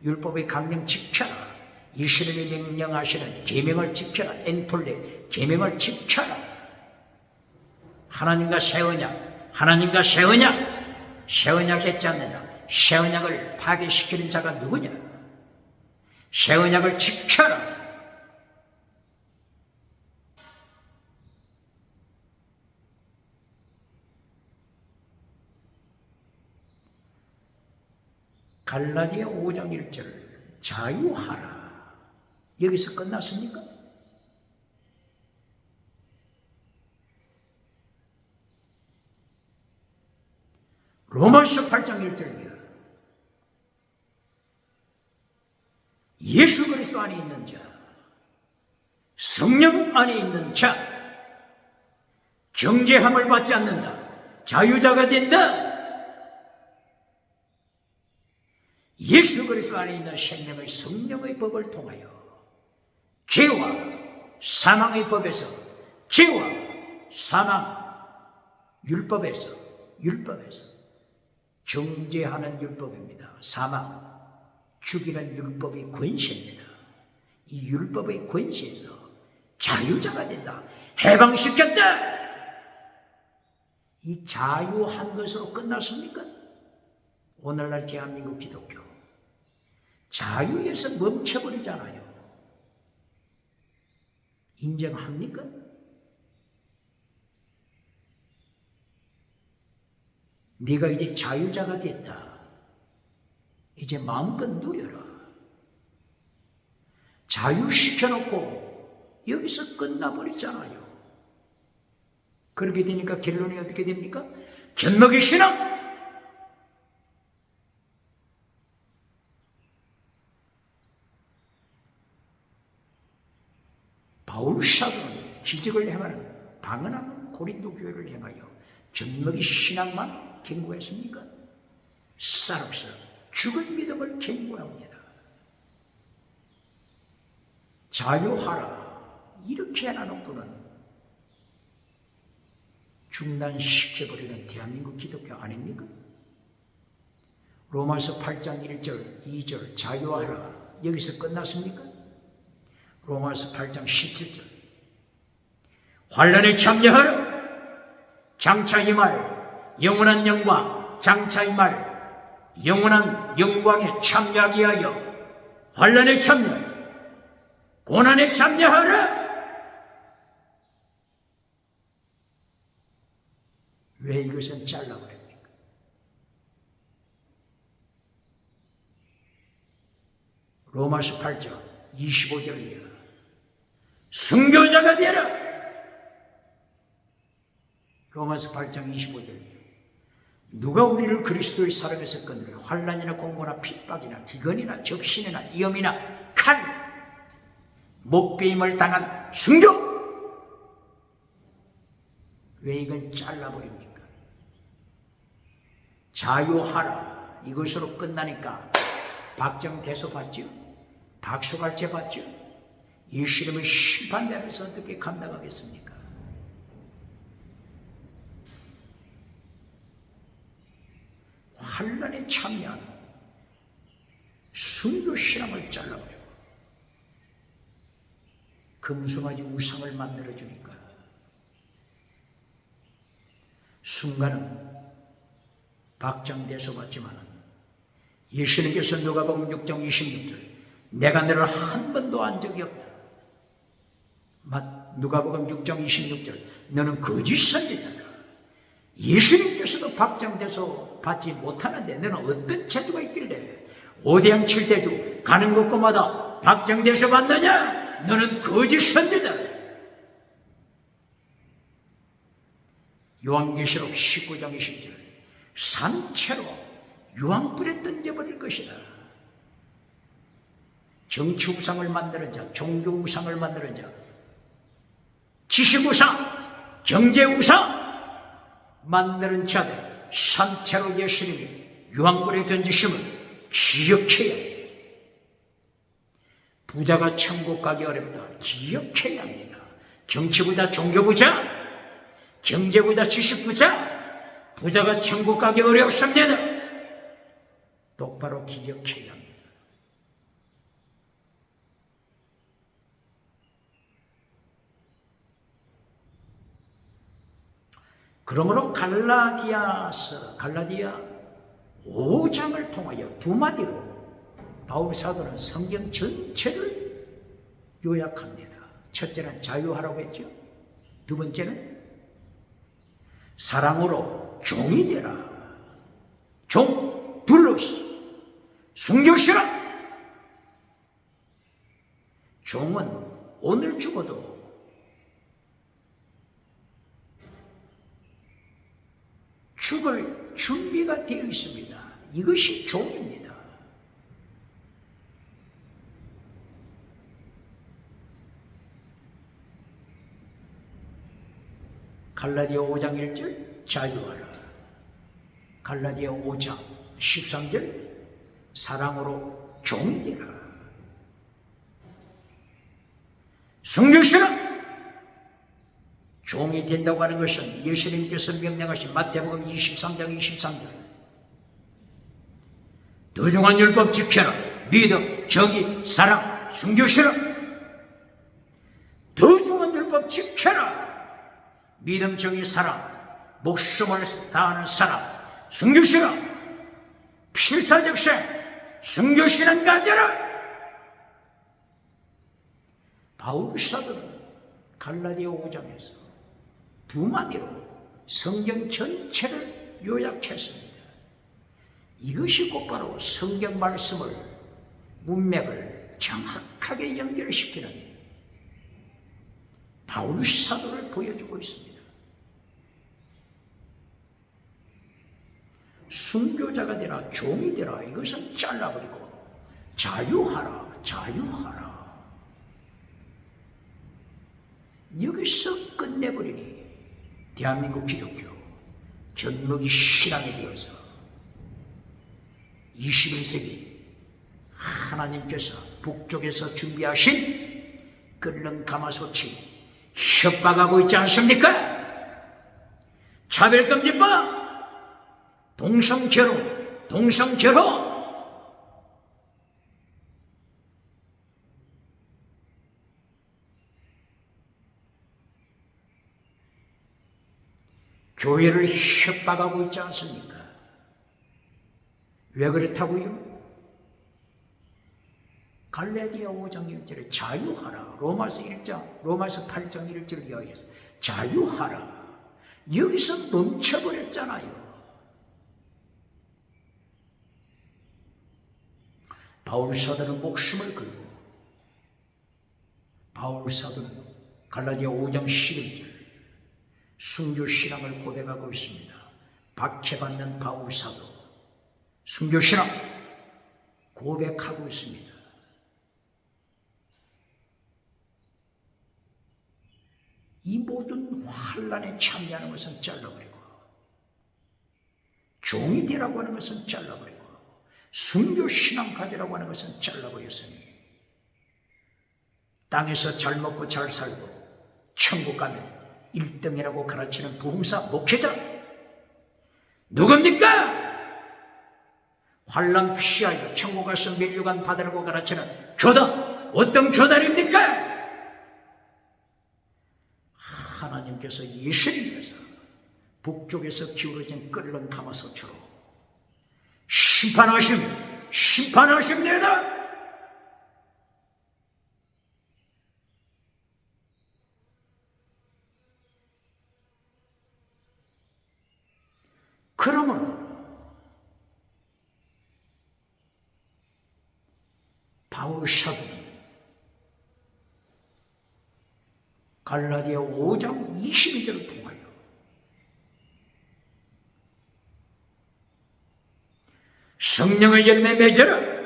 율법의 강령 지켜라. 이스라엘이 명령하시는 계명을 지켜라. 엔톨레 계명을 지켜라. 하나님과 새 언약, 하나님과 새 언약, 새 언약 했지 않느냐? 새 언약을 파괴시키는 자가 누구냐? 새 언약을 지켜라. 갈라디아 5장 1절 자유하라. 여기서 끝났습니까? 로마서 8장 1절입니다. 예수 그리스도 안에 있는 자, 성령 안에 있는 자, 정죄함을 받지 않는다. 자유자가 된다. 예수 그리스도 안에 있는 생명의 성령의 법을 통하여 죄와 사망의 법에서, 죄와 사망, 율법에서 정죄하는 율법입니다. 사망, 죽이는 율법의 권세입니다. 이 율법의 권세에서 자유자가 된다. 해방시켰다. 이 자유한 것으로 끝났습니까? 오늘날 대한민국 기독교 자유에서 멈춰버리잖아요. 인정합니까? 네가 이제 자유자가 됐다. 이제 마음껏 누려라. 자유시켜놓고 여기서 끝나버리잖아요. 그렇게 되니까 결론이 어떻게 됩니까? 젖먹이 신앙! 바울 사도는 기적을 행하는 방언하는 고린도 교회를 향하여 젖먹이 신앙만 경고했습니까? 쌀없어 죽은 믿음을 경고합니다. 자유하라 이렇게 해놔놓고는 중단시켜버리는 대한민국 기독교 아닙니까? 로마서 8장 1절 2절 자유하라 여기서 끝났습니까? 로마서 8장 17절 환난에 참여하라 장차 이 말 영원한 영광 장차 이 말 영원한 영광에 참여하기 위하여 환난에 참여 고난에 참여하라. 왜 이것은 잘라버립니까? 로마서 8장 25절이야. 순교자가 되라. 로마서 8장 25절이야. 누가 우리를 그리스도의 사랑에서 끊으려 환난이나 공고나 핍박이나 기근이나 적신이나 위험이나 칼 목베임을 당한 순교. 왜 이걸 잘라버립니까? 자유하라 이것으로 끝나니까 박정대소 받죠? 박수갈채 받죠? 예수님의 심판대에서 어떻게 감당하겠습니까? 환난에 참여하는 순교신앙을 잘라버리고 금송아지 우상을 만들어주니까 순간은 박장대소 받지만은 예수님께서 누가복음 6장 26절 내가 너를 한 번도 안 적이 없다. 누가복음 6장 26절 너는 거짓 선지자다. 예수님께서도 박장대소 받지 못하는데 너는 어떤 체주가 있길래 5대양 7대주 가는 곳마다 박장대소 받느냐? 너는 거짓 선지자. 요한계시록 19장 20절 산채로 유황불에 던져버릴 것이다. 정치우상을 만드는 자, 종교우상을 만드는 자, 지식우상, 경제우상 만드는 자들 산채로 예수님이 유황불에 던지심을 기억해야 합니다. 부자가 천국 가기 어렵다. 기억해야 합니다. 정치부자, 종교부자, 경제부자, 지식부자, 부자가 천국 가기 어렵습니다. 똑바로 기억해야 합니다. 그러므로 갈라디아 5장을 통하여 두 마디로 바울 사도는 성경 전체를 요약합니다. 첫째는 자유하라고 했죠. 두 번째는 사랑으로 종이 되라. 종, 둘러시, 순교시라. 종은 오늘 죽어도 죽을 준비가 되어 있습니다. 이것이 종입니다. 갈라디아 5장 1절 자유하라. 갈라디아 5장 13절 사랑으로 종되라. 순교시라. 종이 된다고 하는 것은 예수님께서 명령하신 마태복음 23장 23절 도중한 율법 지켜라. 믿음, 정의, 사랑, 순교시라. 도중한 율법 지켜라. 믿음, 정의, 사랑, 목숨을 다하는 사랑, 순교시라. 필사적생 순교신앙 가져라. 바울 사도는 갈라디아 5장에서 두 마디로 성경 전체를 요약했습니다. 이것이 곧바로 성경 말씀을 문맥을 정확하게 연결시키는 바울 사도를 보여주고 있습니다. 순교자가 되라, 종이 되라, 이것은 잘라버리고 자유하라, 자유하라. 여기서 끝내버리니 대한민국 기독교 전먹이 신앙이 되어서 21세기 하나님께서 북쪽에서 준비하신 끓는 가마솥이 협박하고 있지 않습니까? 차별금지법, 동성결혼, 동성결혼. 교회를 협박하고 있지 않습니까? 왜 그렇다고요? 갈라디아 5장 1절에 자유하라. 로마서 8장 1절 이하에서 자유하라. 여기서 멈춰버렸잖아요. 바울 사도는 목숨을 걸고 바울 사도는 갈라디아 5장 11절 순교신앙을 고백하고 있습니다. 박해받는 바울 사도 순교신앙 고백하고 있습니다. 이 모든 환난에 참여하는 것은 잘라버리고 종이 되라고 하는 것은 잘라버리고 순교신앙 가지라고 하는 것은 잘라버렸으니 땅에서 잘 먹고 잘 살고 천국 가면 1등이라고 가르치는 부흥사 목회자 누굽니까? 환난 피하여 천국 가서 면류관 받으라고 가르치는 교단 어떤 교단입니까? 하나님께서 예수님께서 북쪽에서 기울어진 끓는 가마솥으로 심판하십니다. 그러므로 바울 사도는 갈라디아 5장 22절을 통하여 성령의 열매 맺어라.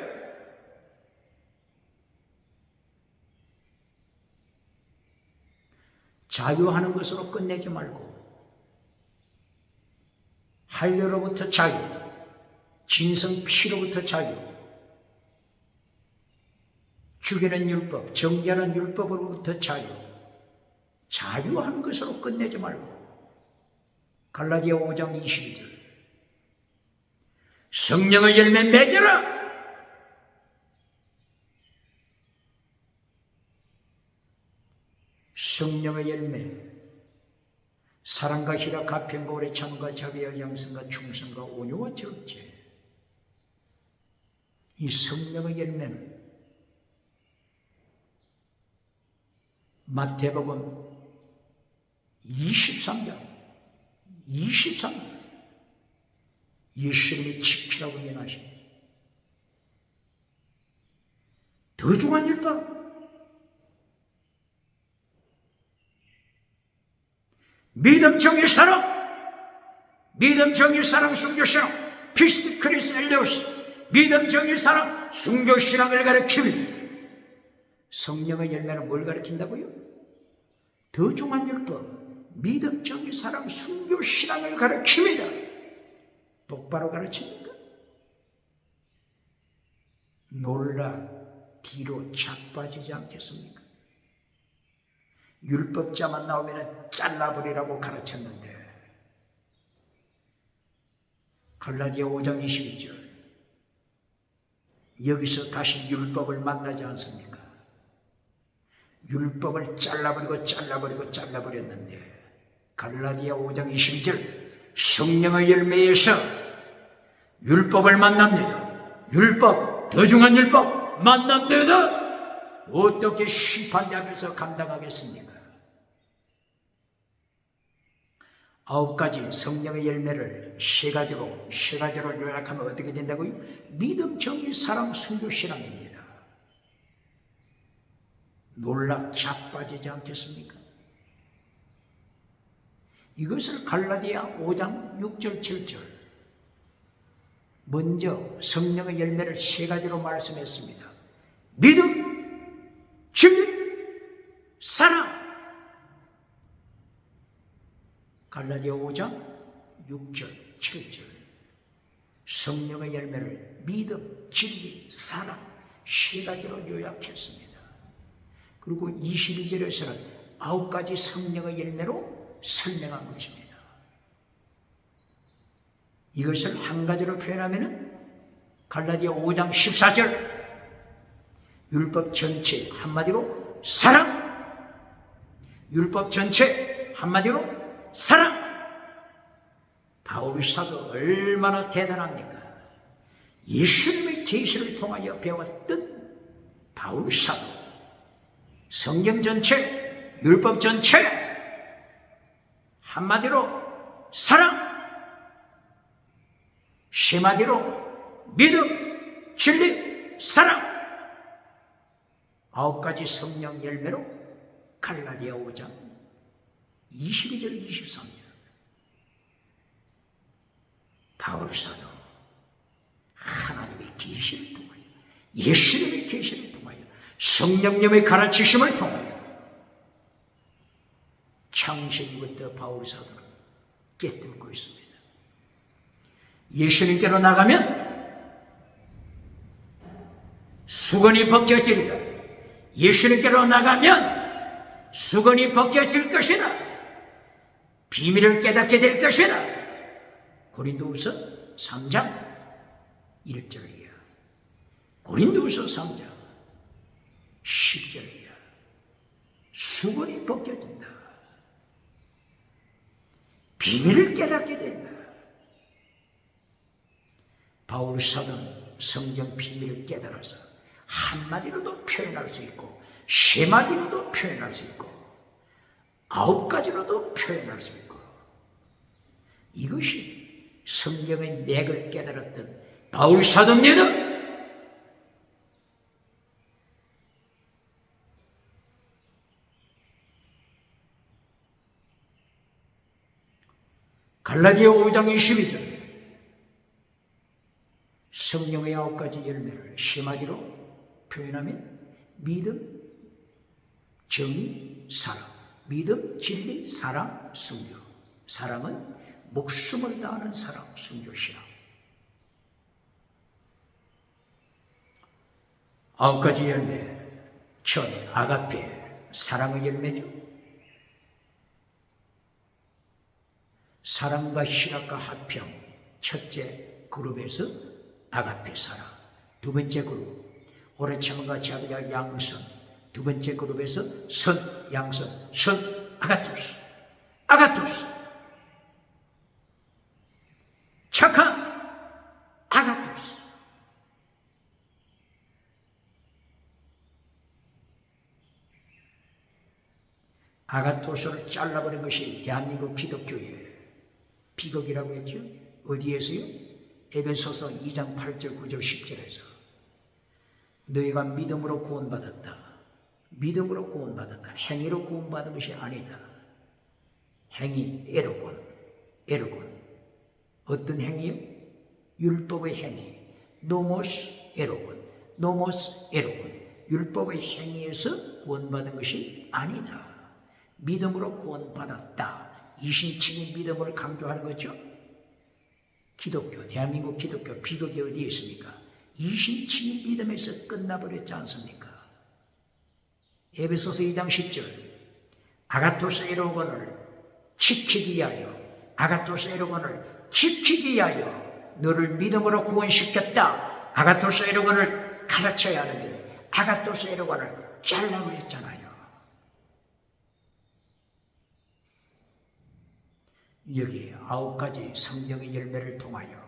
자유하는 것으로 끝내지 말고 한료로부터 자유, 진성 피로부터 자유, 죽이는 율법, 정죄하는 율법으로부터 자유, 자유하는 것으로 끝내지 말고 갈라디아 5장 22절 성령의 열매 맺어라. 성령의 열매 사랑과 희락, 가평과 오래 참과 자비와 양성과 충성과 온유와 절제. 이 성령의 열매는 마태복음 23장 예수님이 지키라고 명하신 더 중요한 율법 믿음, 정의, 사랑, 믿음, 정의, 사랑, 순교신앙, 피스트 크리스 엘레오스, 믿음, 정의, 사랑, 순교신앙을 가르칩니다. 성령의 열매는 뭘 가르친다고요? 더 중요한 율법, 믿음, 정의, 사랑, 순교신앙을 가르칩니다. 똑바로 가르칩니까? 놀라 뒤로 자빠지지 않겠습니까? 율법자만 나오면 잘라버리라고 가르쳤는데 갈라디아 5장 22절 여기서 다시 율법을 만나지 않습니까? 율법을 잘라버렸는데 갈라디아 5장 22절 성령의 열매에서 율법을 만납니다. 율법, 더 중한 율법 만납니다. 어떻게 심판대 앞에서 감당하겠습니까? 9가지 성령의 열매를 세 가지로 요약하면 어떻게 된다고요? 믿음, 정의, 사랑, 순교, 신앙입니다. 놀라 자빠지지 않겠습니까? 이것을 갈라디아 5장 6절 7절 먼저 성령의 열매를 세 가지로 말씀했습니다. 믿음, 진리, 사랑. 갈라디아 5장 6절 7절 성령의 열매를 믿음, 진리, 사랑 세 가지로 요약했습니다. 그리고 22절에서는 9가지 성령의 열매로 설명한 것입니다. 이것을 한 가지로 표현하면 갈라디아 5장 14절 율법 전체 한마디로 사랑, 율법 전체 한마디로 사랑. 바울 사도 얼마나 대단합니까? 예수님의 계시를 통하여 배웠던 바울 사도 성경 전체, 율법 전체 한마디로 사랑, 세마디로 믿음, 진리, 사랑. 9가지 성령 열매로 갈라디아 5장 22절 23절 바울 사도 하나님의 계시를 통하여 예수님의 계시를 통하여 성령님의 가르치심을 통하여 창세기부터 바울 사도는 깨뜨리고 있습니다. 예수님께로 나가면 수건이 벗겨지리라. 예수님께로 나가면 수건이 벗겨질 것이다. 비밀을 깨닫게 될 것이다. 고린도후서 3장 1절이야. 고린도후서 3장 10절이야. 수건이 벗겨진다. 비밀을 깨닫게 된다. 바울 사도는 성경 비밀을 깨달아서 한마디로도 표현할 수 있고 세 마디로도 표현할 수 있고 9가지로도 표현할 수 있고 이것이 성경의 맥을 깨달았던 바울 사도입니다. 갈라디아 5장 22절 성령의 9가지 열매를 세 마디로 표현하면 믿음, 정의, 사랑. 믿음, 진리, 사랑, 순교. 사랑은 목숨을 다하는 사랑, 순교, 신앙. 9가지 열매. 처음에 아가페, 사랑의 열매죠. 사랑과 신학과 합평. 첫째 그룹에서 아가페 사랑. 두 번째 그룹 오래 참음과 자비와 양선. 두 번째 그룹에서 선, 양선, 선, 아가토스. 아가토스. 착한 아가토스. 아가토스를 잘라버린 것이 대한민국 기독교의 비극이라고 했죠. 어디에서요? 에베소서 2장 8절 9절 10절에서 너희가 믿음으로 구원받았다. 믿음으로 구원받았다. 행위로 구원받은 것이 아니다. 행위, 에로곤. 어떤 행위요? 율법의 행위. 노모스 에로곤. 율법의 행위에서 구원받은 것이 아니다. 믿음으로 구원받았다. 이신칭의 믿음을 강조하는 거죠. 기독교, 대한민국 기독교 비극이 어디에 있습니까? 이신칭의 믿음에서 끝나버렸지 않습니까? 에베소서 2장 10절 아가토스 에로곤을 지키기 위하여 너를 믿음으로 구원시켰다. 아가토스 에로곤을 가르쳐야 하는데 아가토스 에로곤을 잘라버렸잖아요. 여기 9가지 성령의 열매를 통하여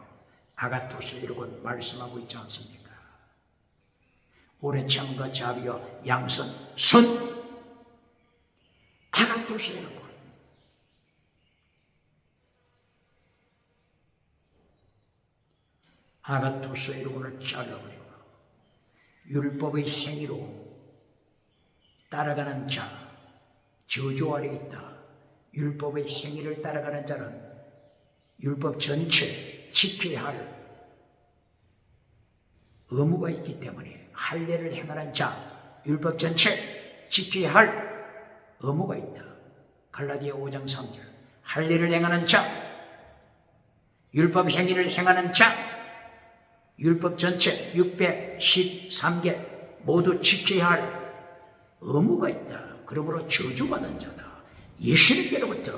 아가토스 이라고 말씀하고 있지 않습니까? 오래 참과 자비와 양선, 선, 아가토스 이라고. 아가토스 이라고를 잘라버리고 율법의 행위로 따라가는 자, 저주 아래 있다. 율법의 행위를 따라가는 자는 율법 전체 지켜야 할 의무가 있기 때문에 할례를 행하는 자, 율법 전체 지켜야 할 의무가 있다. 갈라디아 5장 3절. 할례를 행하는 자, 율법 행위를 행하는 자, 율법 전체 613개 모두 지켜야 할 의무가 있다. 그러므로 저주받은 자다. 예수님께로부터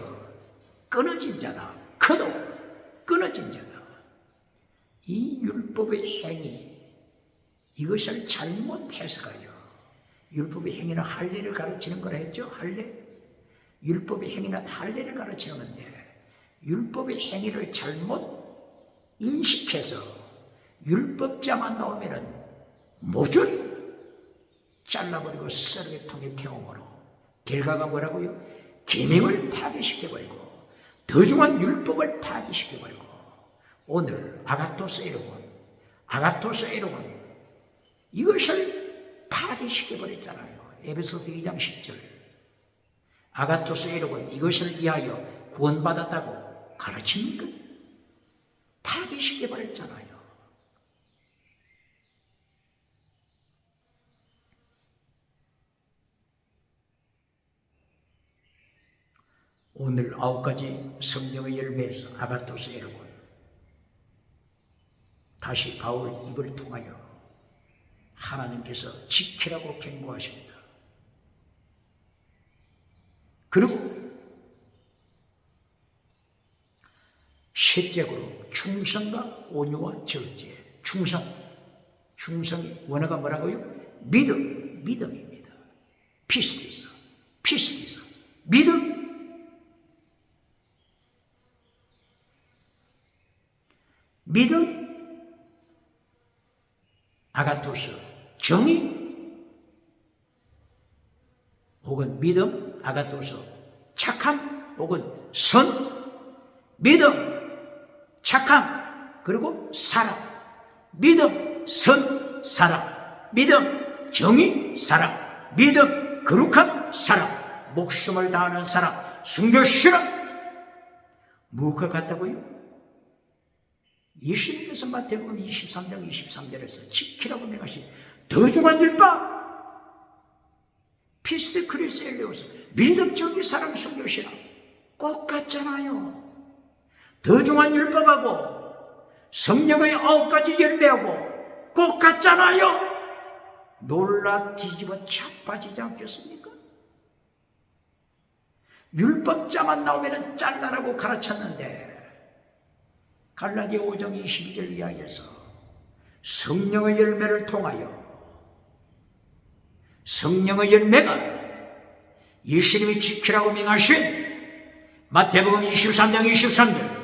끊어진 자다. 거듭 끊어진 자다. 이 율법의 행위, 이것을 잘못 해석하여 율법의 행위는 할례를 가르치는 거라 했죠. 할례. 율법의 행위는 할례를 가르치는 건데 율법의 행위를 잘못 인식해서 율법자만 나오면은 모조리 잘라버리고 썰의 통에 태움으로 결과가 뭐라고요? 계명을 파괴시켜버리고 더 중한 율법을 파괴시켜버리고 오늘 아가토스 에로곤 이것을 파괴시켜버렸잖아요. 에베소서 2장 10절. 아가토스 에로곤 이것을 위하여 구원받았다고 가르칩니까? 파괴시켜버렸잖아요. 오늘 9가지 성령의 열매에서 아가토스 에로곤 다시 바울 입을 통하여 하나님께서 지키라고 경고하십니다. 그리고 실제로 충성과 온유와 절제. 충성의 원어가 뭐라고요? 믿음입니다. 피스티스, 믿음. 아가토스, 정의, 혹은 믿음, 아가토스, 착함, 혹은 믿음, 착함, 그리고 사랑. 믿음, 사랑. 믿음, 정의, 사랑. 믿음, 거룩한 사랑. 목숨을 다하는 사랑, 순교시랑. 무엇과 같다고요? 예수님께서 마태복음 23장 23절에서 지키라고 명하신 더 중한 율법 피스트 크리스 엘레오스 믿음 정의 사랑 순교시라 꼭 같잖아요. 더 중한 율법하고 성령의 9가지 열매하고 꼭 같잖아요. 놀라 뒤집어 자빠지지 않겠습니까? 율법자만 나오면 잘라라고 가르쳤는데 갈라디아 5장 22절 이하에서 성령의 열매를 통하여 성령의 열매가 예수님이 지키라고 명하신 마태복음 23장 23절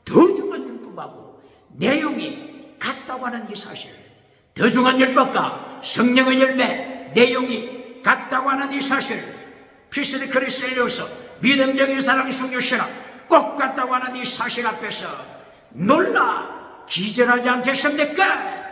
더 중한 율법하고 내용이 같다고 하는 이 사실, 더 중한 율법과 성령의 열매 내용이 같다고 하는 이 사실, 피스드 크리스 엘리오스 믿음적인 사랑 순교시라 꼭 같다고 하는 이 사실 앞에서 놀라 기절하지 않겠습니까?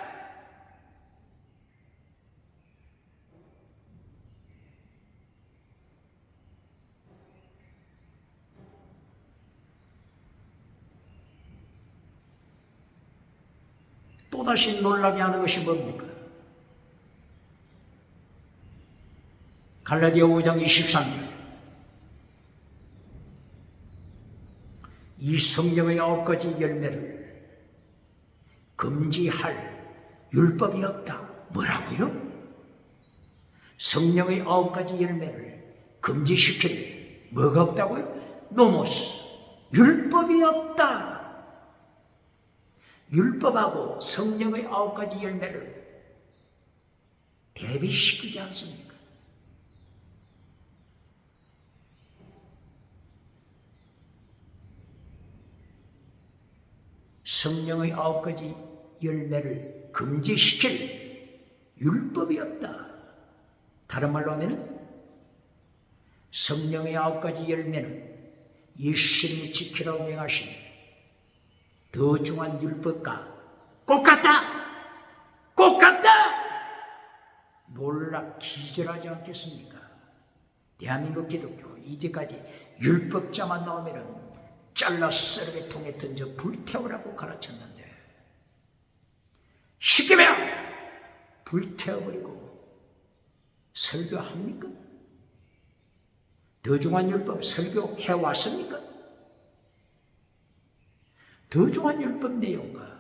또다시 놀라게 하는 것이 뭡니까? 갈라디아 5장 23절 이 성령의 9가지 열매를 금지할 율법이 없다. 뭐라고요? 성령의 9가지 열매를 금지시킬 뭐가 없다고요? 노모스, 율법이 없다. 율법하고 성령의 9가지 열매를 대비시키지 않습니까? 성령의 9가지 열매를 금지시킬 율법이 없다. 다른 말로 하면 성령의 9가지 열매는 예수님이 지키라고 명하신 더 중한 율법과 똑같다! 똑같다! 놀라 기절하지 않겠습니까? 대한민국 기독교 이제까지 율법자만 나오면 잘라 썰의 통에 던져 불태우라고 가르쳤는데 시키면 불태워버리고 설교합니까? 더 중한 율법 설교해왔습니까? 더 중한 율법 내용과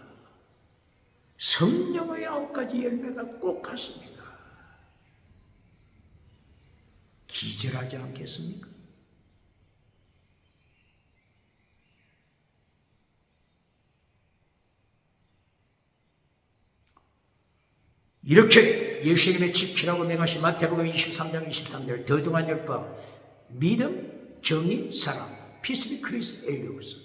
성령의 9가지 열매가 꼭 같습니다. 기절하지 않겠습니까? 이렇게 예수님의 지키라고 명하신 마태복음 23장 23절 더 중한 율법 믿음, 정의, 사랑 피스 크리스 엘리오스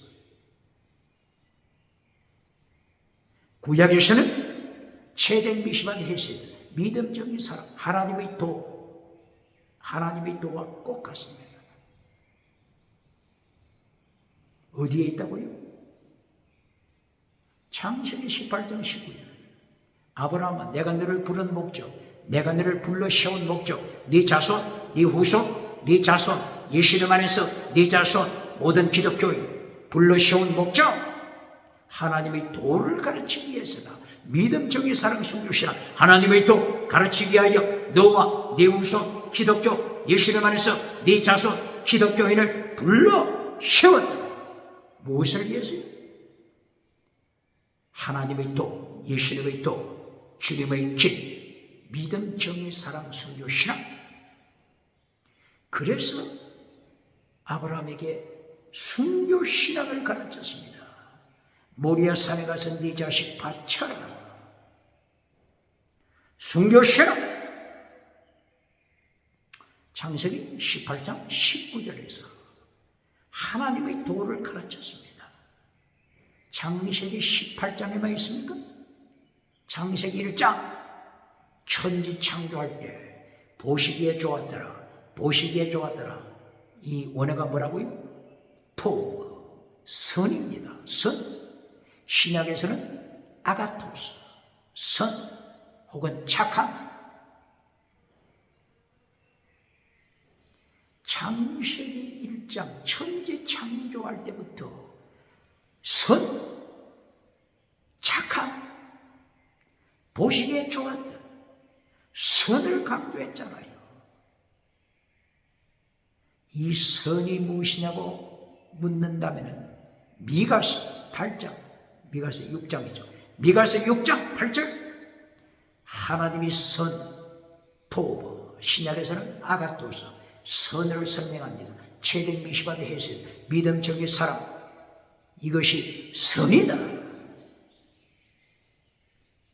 구약에서는 최대 미시반 헤세드 믿음, 정의, 사랑 하나님의 도와 꼭 같습니다. 어디에 있다고요? 창세기 18장 19절 아브라함아 내가 너를 부른 목적 내가 너를 불러 세운 목적 네 자손, 네 후손, 네 자손 예수님 안에서 네 자손 모든 기독교인 불러 세운 목적 하나님의 도를 가르치기 위해서다. 믿음, 정의, 사랑, 순교, 신앙 하나님의 도 가르치기 위하여 너와 네 후손 기독교 예수님 안에서 네 자손 기독교인을 불러 세웠다. 무엇을 위해서요? 하나님의 도, 예수님의 도, 주님의 길, 믿음, 정의, 사랑, 순교, 신앙. 그래서 아브라함에게 순교 신앙을 가르쳤습니다. 모리아 산에 가서 네 자식 바쳐라. 순교 신앙. 창세기 18장 19절에서 하나님의 도를 가르쳤습니다. 창세기 18장에만 있습니까? 창세기 1장 천지 창조할 때 보시기에 좋았더라. 보시기에 좋았더라. 이 원어가 뭐라고요? 선입니다. 선. 신약에서는 아가토스, 선 혹은 착함. 창세기 1장 천지 창조할 때부터 선, 착함, 보시기에 좋았다. 선을 강조했잖아요. 이 선이 무엇이냐고 묻는다면 미가서 8장, 미가서 6장이죠. 미가서 6장 8절 하나님이 선, 토브, 신약에서는 아가토스, 선을 설명합니다. 최대 미시바드 헤세, 믿음, 정의, 사랑 이것이 선이다.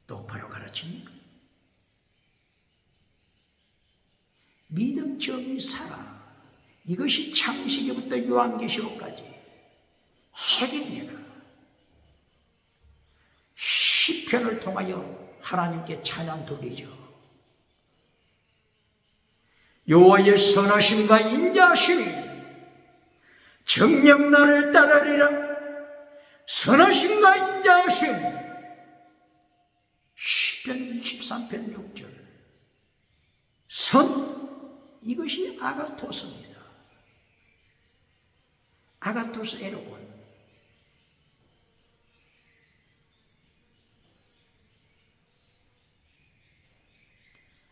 똑바로 가르칩니까? 믿음, 정의, 사랑 이것이 창세기부터 요한계시록까지 핵입니다. 시편을 통하여 하나님께 찬양 돌리죠. 여호와의 선하심과 인자하심이 정녕 나를 따르리라. 선하심과 인자하심. 시편 23편 6절. 선 이것이 아가토스입니다. 아가토스 에로곤.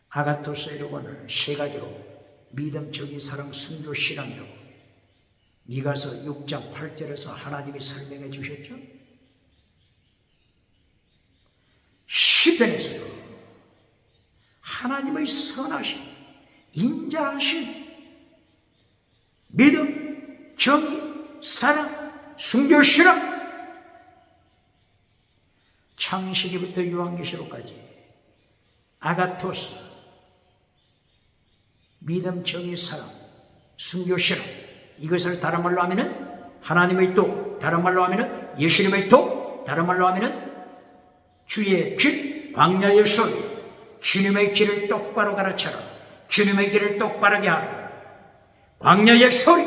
아가토스 에로곤을 세 가지로 믿음, 정의, 사랑, 순교, 신앙이라고 미가서 6장 8절에서 하나님이 설명해 주셨죠. 시편에서도 하나님의 선하심, 인자하심, 믿음, 정의, 사랑, 순교, 신앙 창세기부터 요한계시록까지 아가토스 믿음, 정의, 사랑, 순교, 신앙 이것을 다른 말로 하면은 하나님의 도, 다른 말로 하면은 예수님의 도, 다른 말로 하면은 주의 길, 광야의 소리, 주님의 길을 똑바로 가르쳐라. 주님의 길을 똑바르게 하라. 광야의 소리,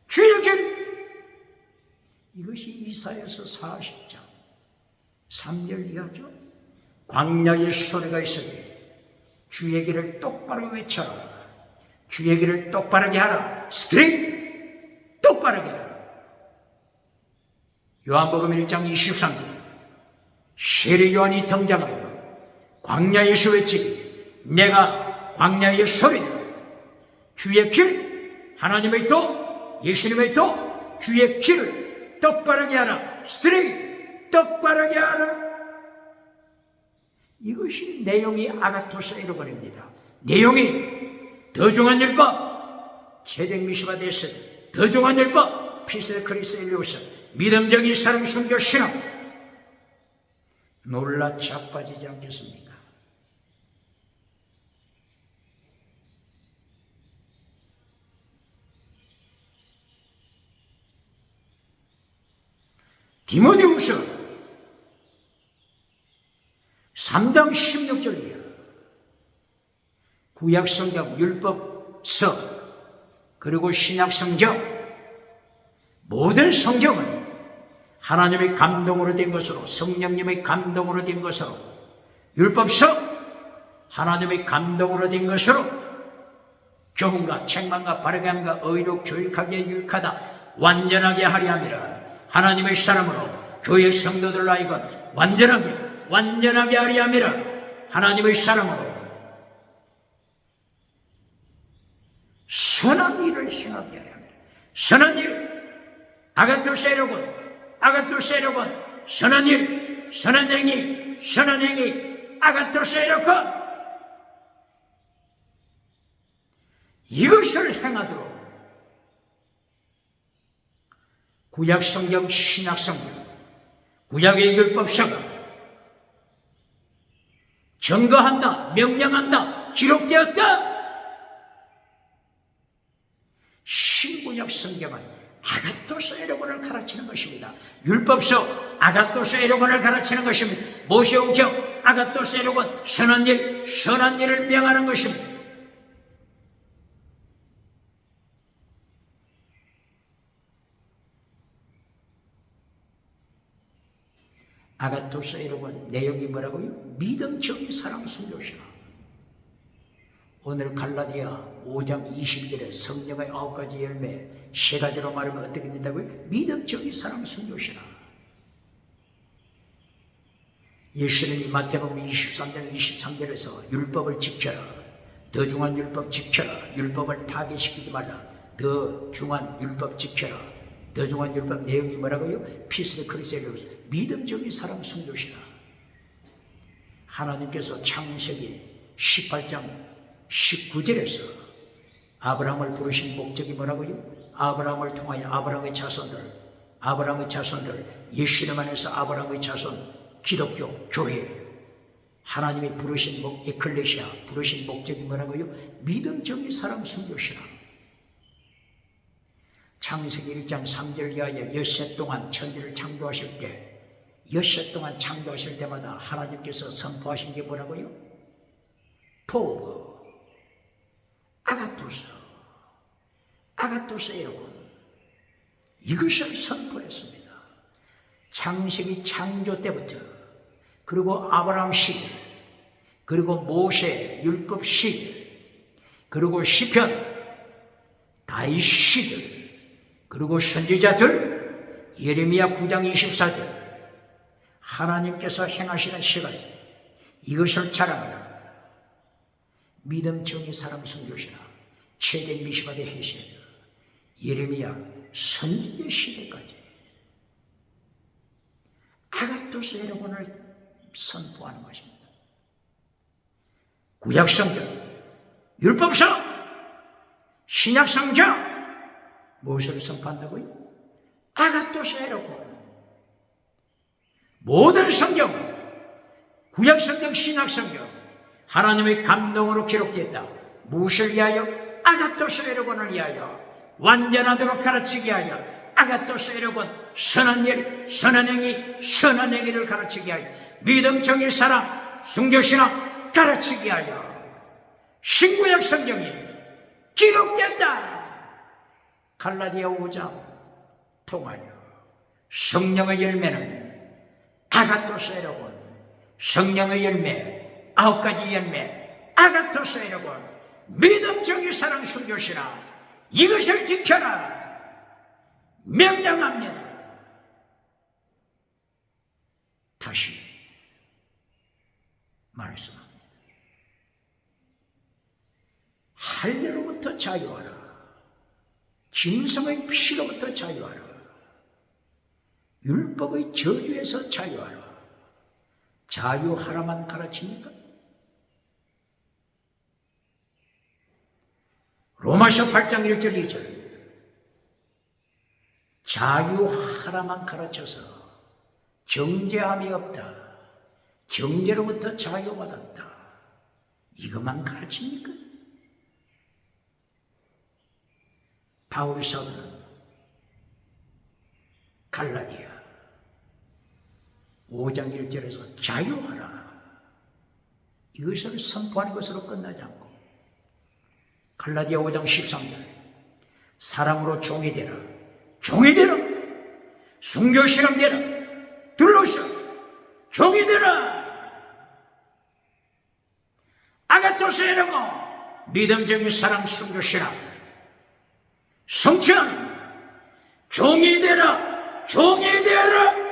주의 길. 이것이 이사야서 40장 3절 이하죠. 광야의 소리가 있으니 주의 길을 똑바로 외쳐라. 주의 길을 똑바르게 하라. 스트레이트, 똑바르게 하라. 요한복음 1장 23절 세례 요한이 등장하여 광야에서 외치기, 내가 광야의 소리다. 주의 길, 하나님의 도, 예수님의 도, 주의 길을 똑바르게 하라. 스트레이트, 똑바르게 하라. 이것이 내용이 아가토스 에르곤입니다. 내용이 더 중한 율법, 세덱 미시바 데스드, 더 중한 율법, 피세 크리스 엘리오스, 믿음적인 사랑 순교 신앙. 놀라 자빠지지 않겠습니까? 디모데후서 3장 16절이야. 구약성경, 율법서, 그리고 신약성경, 모든 성경은 하나님의 감동으로 된 것으로, 성령님의 감동으로 된 것으로, 율법서 하나님의 감동으로 된 것으로 교훈과 책망과 바르게 함과 의로 교육하기에 유익하다, 완전하게 하려 함이라. 하나님의 사람으로 교회 성도들로 하여금 완전하게 하려 함이라. 하나님의 사람으로 선한 일을 행하게 하려 함이라. 선한 일, 아가토스 에르곤, 선한 일, 선한 행위, 아가토스 에르곤. 이것을 행하도록 구약성경, 신약성경, 구약의 율법서가 증거한다, 명령한다, 기록되었다. 신구약 성경은 아가토스 에르곤을 가르치는 것입니다. 율법서 아가토스 에르곤을 가르치는 것입니다. 모세오경 아가토스 에르곤, 선한 일을 명하는 것입니다. 아가토스 에르곤 내용이 뭐라고요? 믿음, 정의, 사랑, 순교시라. 오늘 갈라디아 5장 22절에 성령의 9가지 열매, 3가지로 말하면 어떻게 된다고요? 믿음, 정의, 사랑, 순교시라. 예수님이 마태복음 23장 23절에서 율법을 지켜라, 더 중한 율법 지켜라, 율법을 파괴시키지 말라, 더 중한 율법 지켜라. 더 중한 율법 내용이 뭐라고요? 피스레 크리스엘로스, 믿음, 정의, 사랑, 순교시라. 하나님께서 창세기 18장 19절에서 아브라함을 부르신 목적이 뭐라고요? 아브라함을 통하여 아브라함의 자손들, 예수님 안에서 아브라함의 자손, 기독교, 교회, 하나님이 부르신 에클레시아, 부르신 목적이 뭐라고요? 믿음, 정의, 사랑, 순교시라. 창세기 1장 3절 이하에 엿새 동안 천지를 창조하실 때, 엿새 동안 창조하실 때마다 하나님께서 선포하신 게 뭐라고요? 토브, 아가토스 에르곤, 이것을 선포했습니다. 창세기 창조 때부터, 그리고 아브라함 시대, 그리고 모세 율법 시대, 그리고 시편, 다윗 시대, 그리고 선지자들, 예레미야 9장 24절, 하나님께서 행하시는 시간, 이것을 자랑하라. 믿음, 정의, 사랑, 순교시라. 세덱 미시바데 헤세드, 예레미야 선지자 시대까지 아가토스 에르곤을 선포하는 것입니다. 구약성경, 율법서, 신약성경, 무엇을 선포한다고요? 아가토스 에르곤. 모든 성경, 구약성경, 신약성경, 하나님의 감동으로 기록됐다. 무엇을 위하여? 아가토스 에르곤을 위하여, 완전하도록 가르치기 위하여, 아가토스 에르곤 선한 일, 선한 행위, 선한 행위를 가르치게 하여 믿음, 정의, 사랑, 순교신앙 가르치게 하여 신구약 성경이 기록됐다. 갈라디아 5장 통하여 성령의 열매는 아가토스 에르곤, 성령의 열매 9가지 열매 아가토스 에르곤 믿음, 정의, 사랑, 순교신앙 이것을 지켜라 명령합니다. 다시 말씀합니다. 할례로부터 자유하라. 짐승의 피로부터 자유하라. 율법의 저주에서 자유하라. 자유하라만 가르칩니까? 로마서 8장 1절 2절 자유하라만 가르쳐서 정죄함이 없다. 정죄로부터 자유받았다. 이것만 가르칩니까? 바울 사도는 갈라디아 5장 1절에서 자유하라. 이것을 선포하는 것으로 끝나지 않고 갈라디아 5장 13절 사랑으로 종이 되라. 종이 되라. 순교신앙 되라. 둘러서 종이 되라. 아가토스 에르곤 믿음적인 사랑, 순교신앙 성취하는 종이 되라. 종이 되라.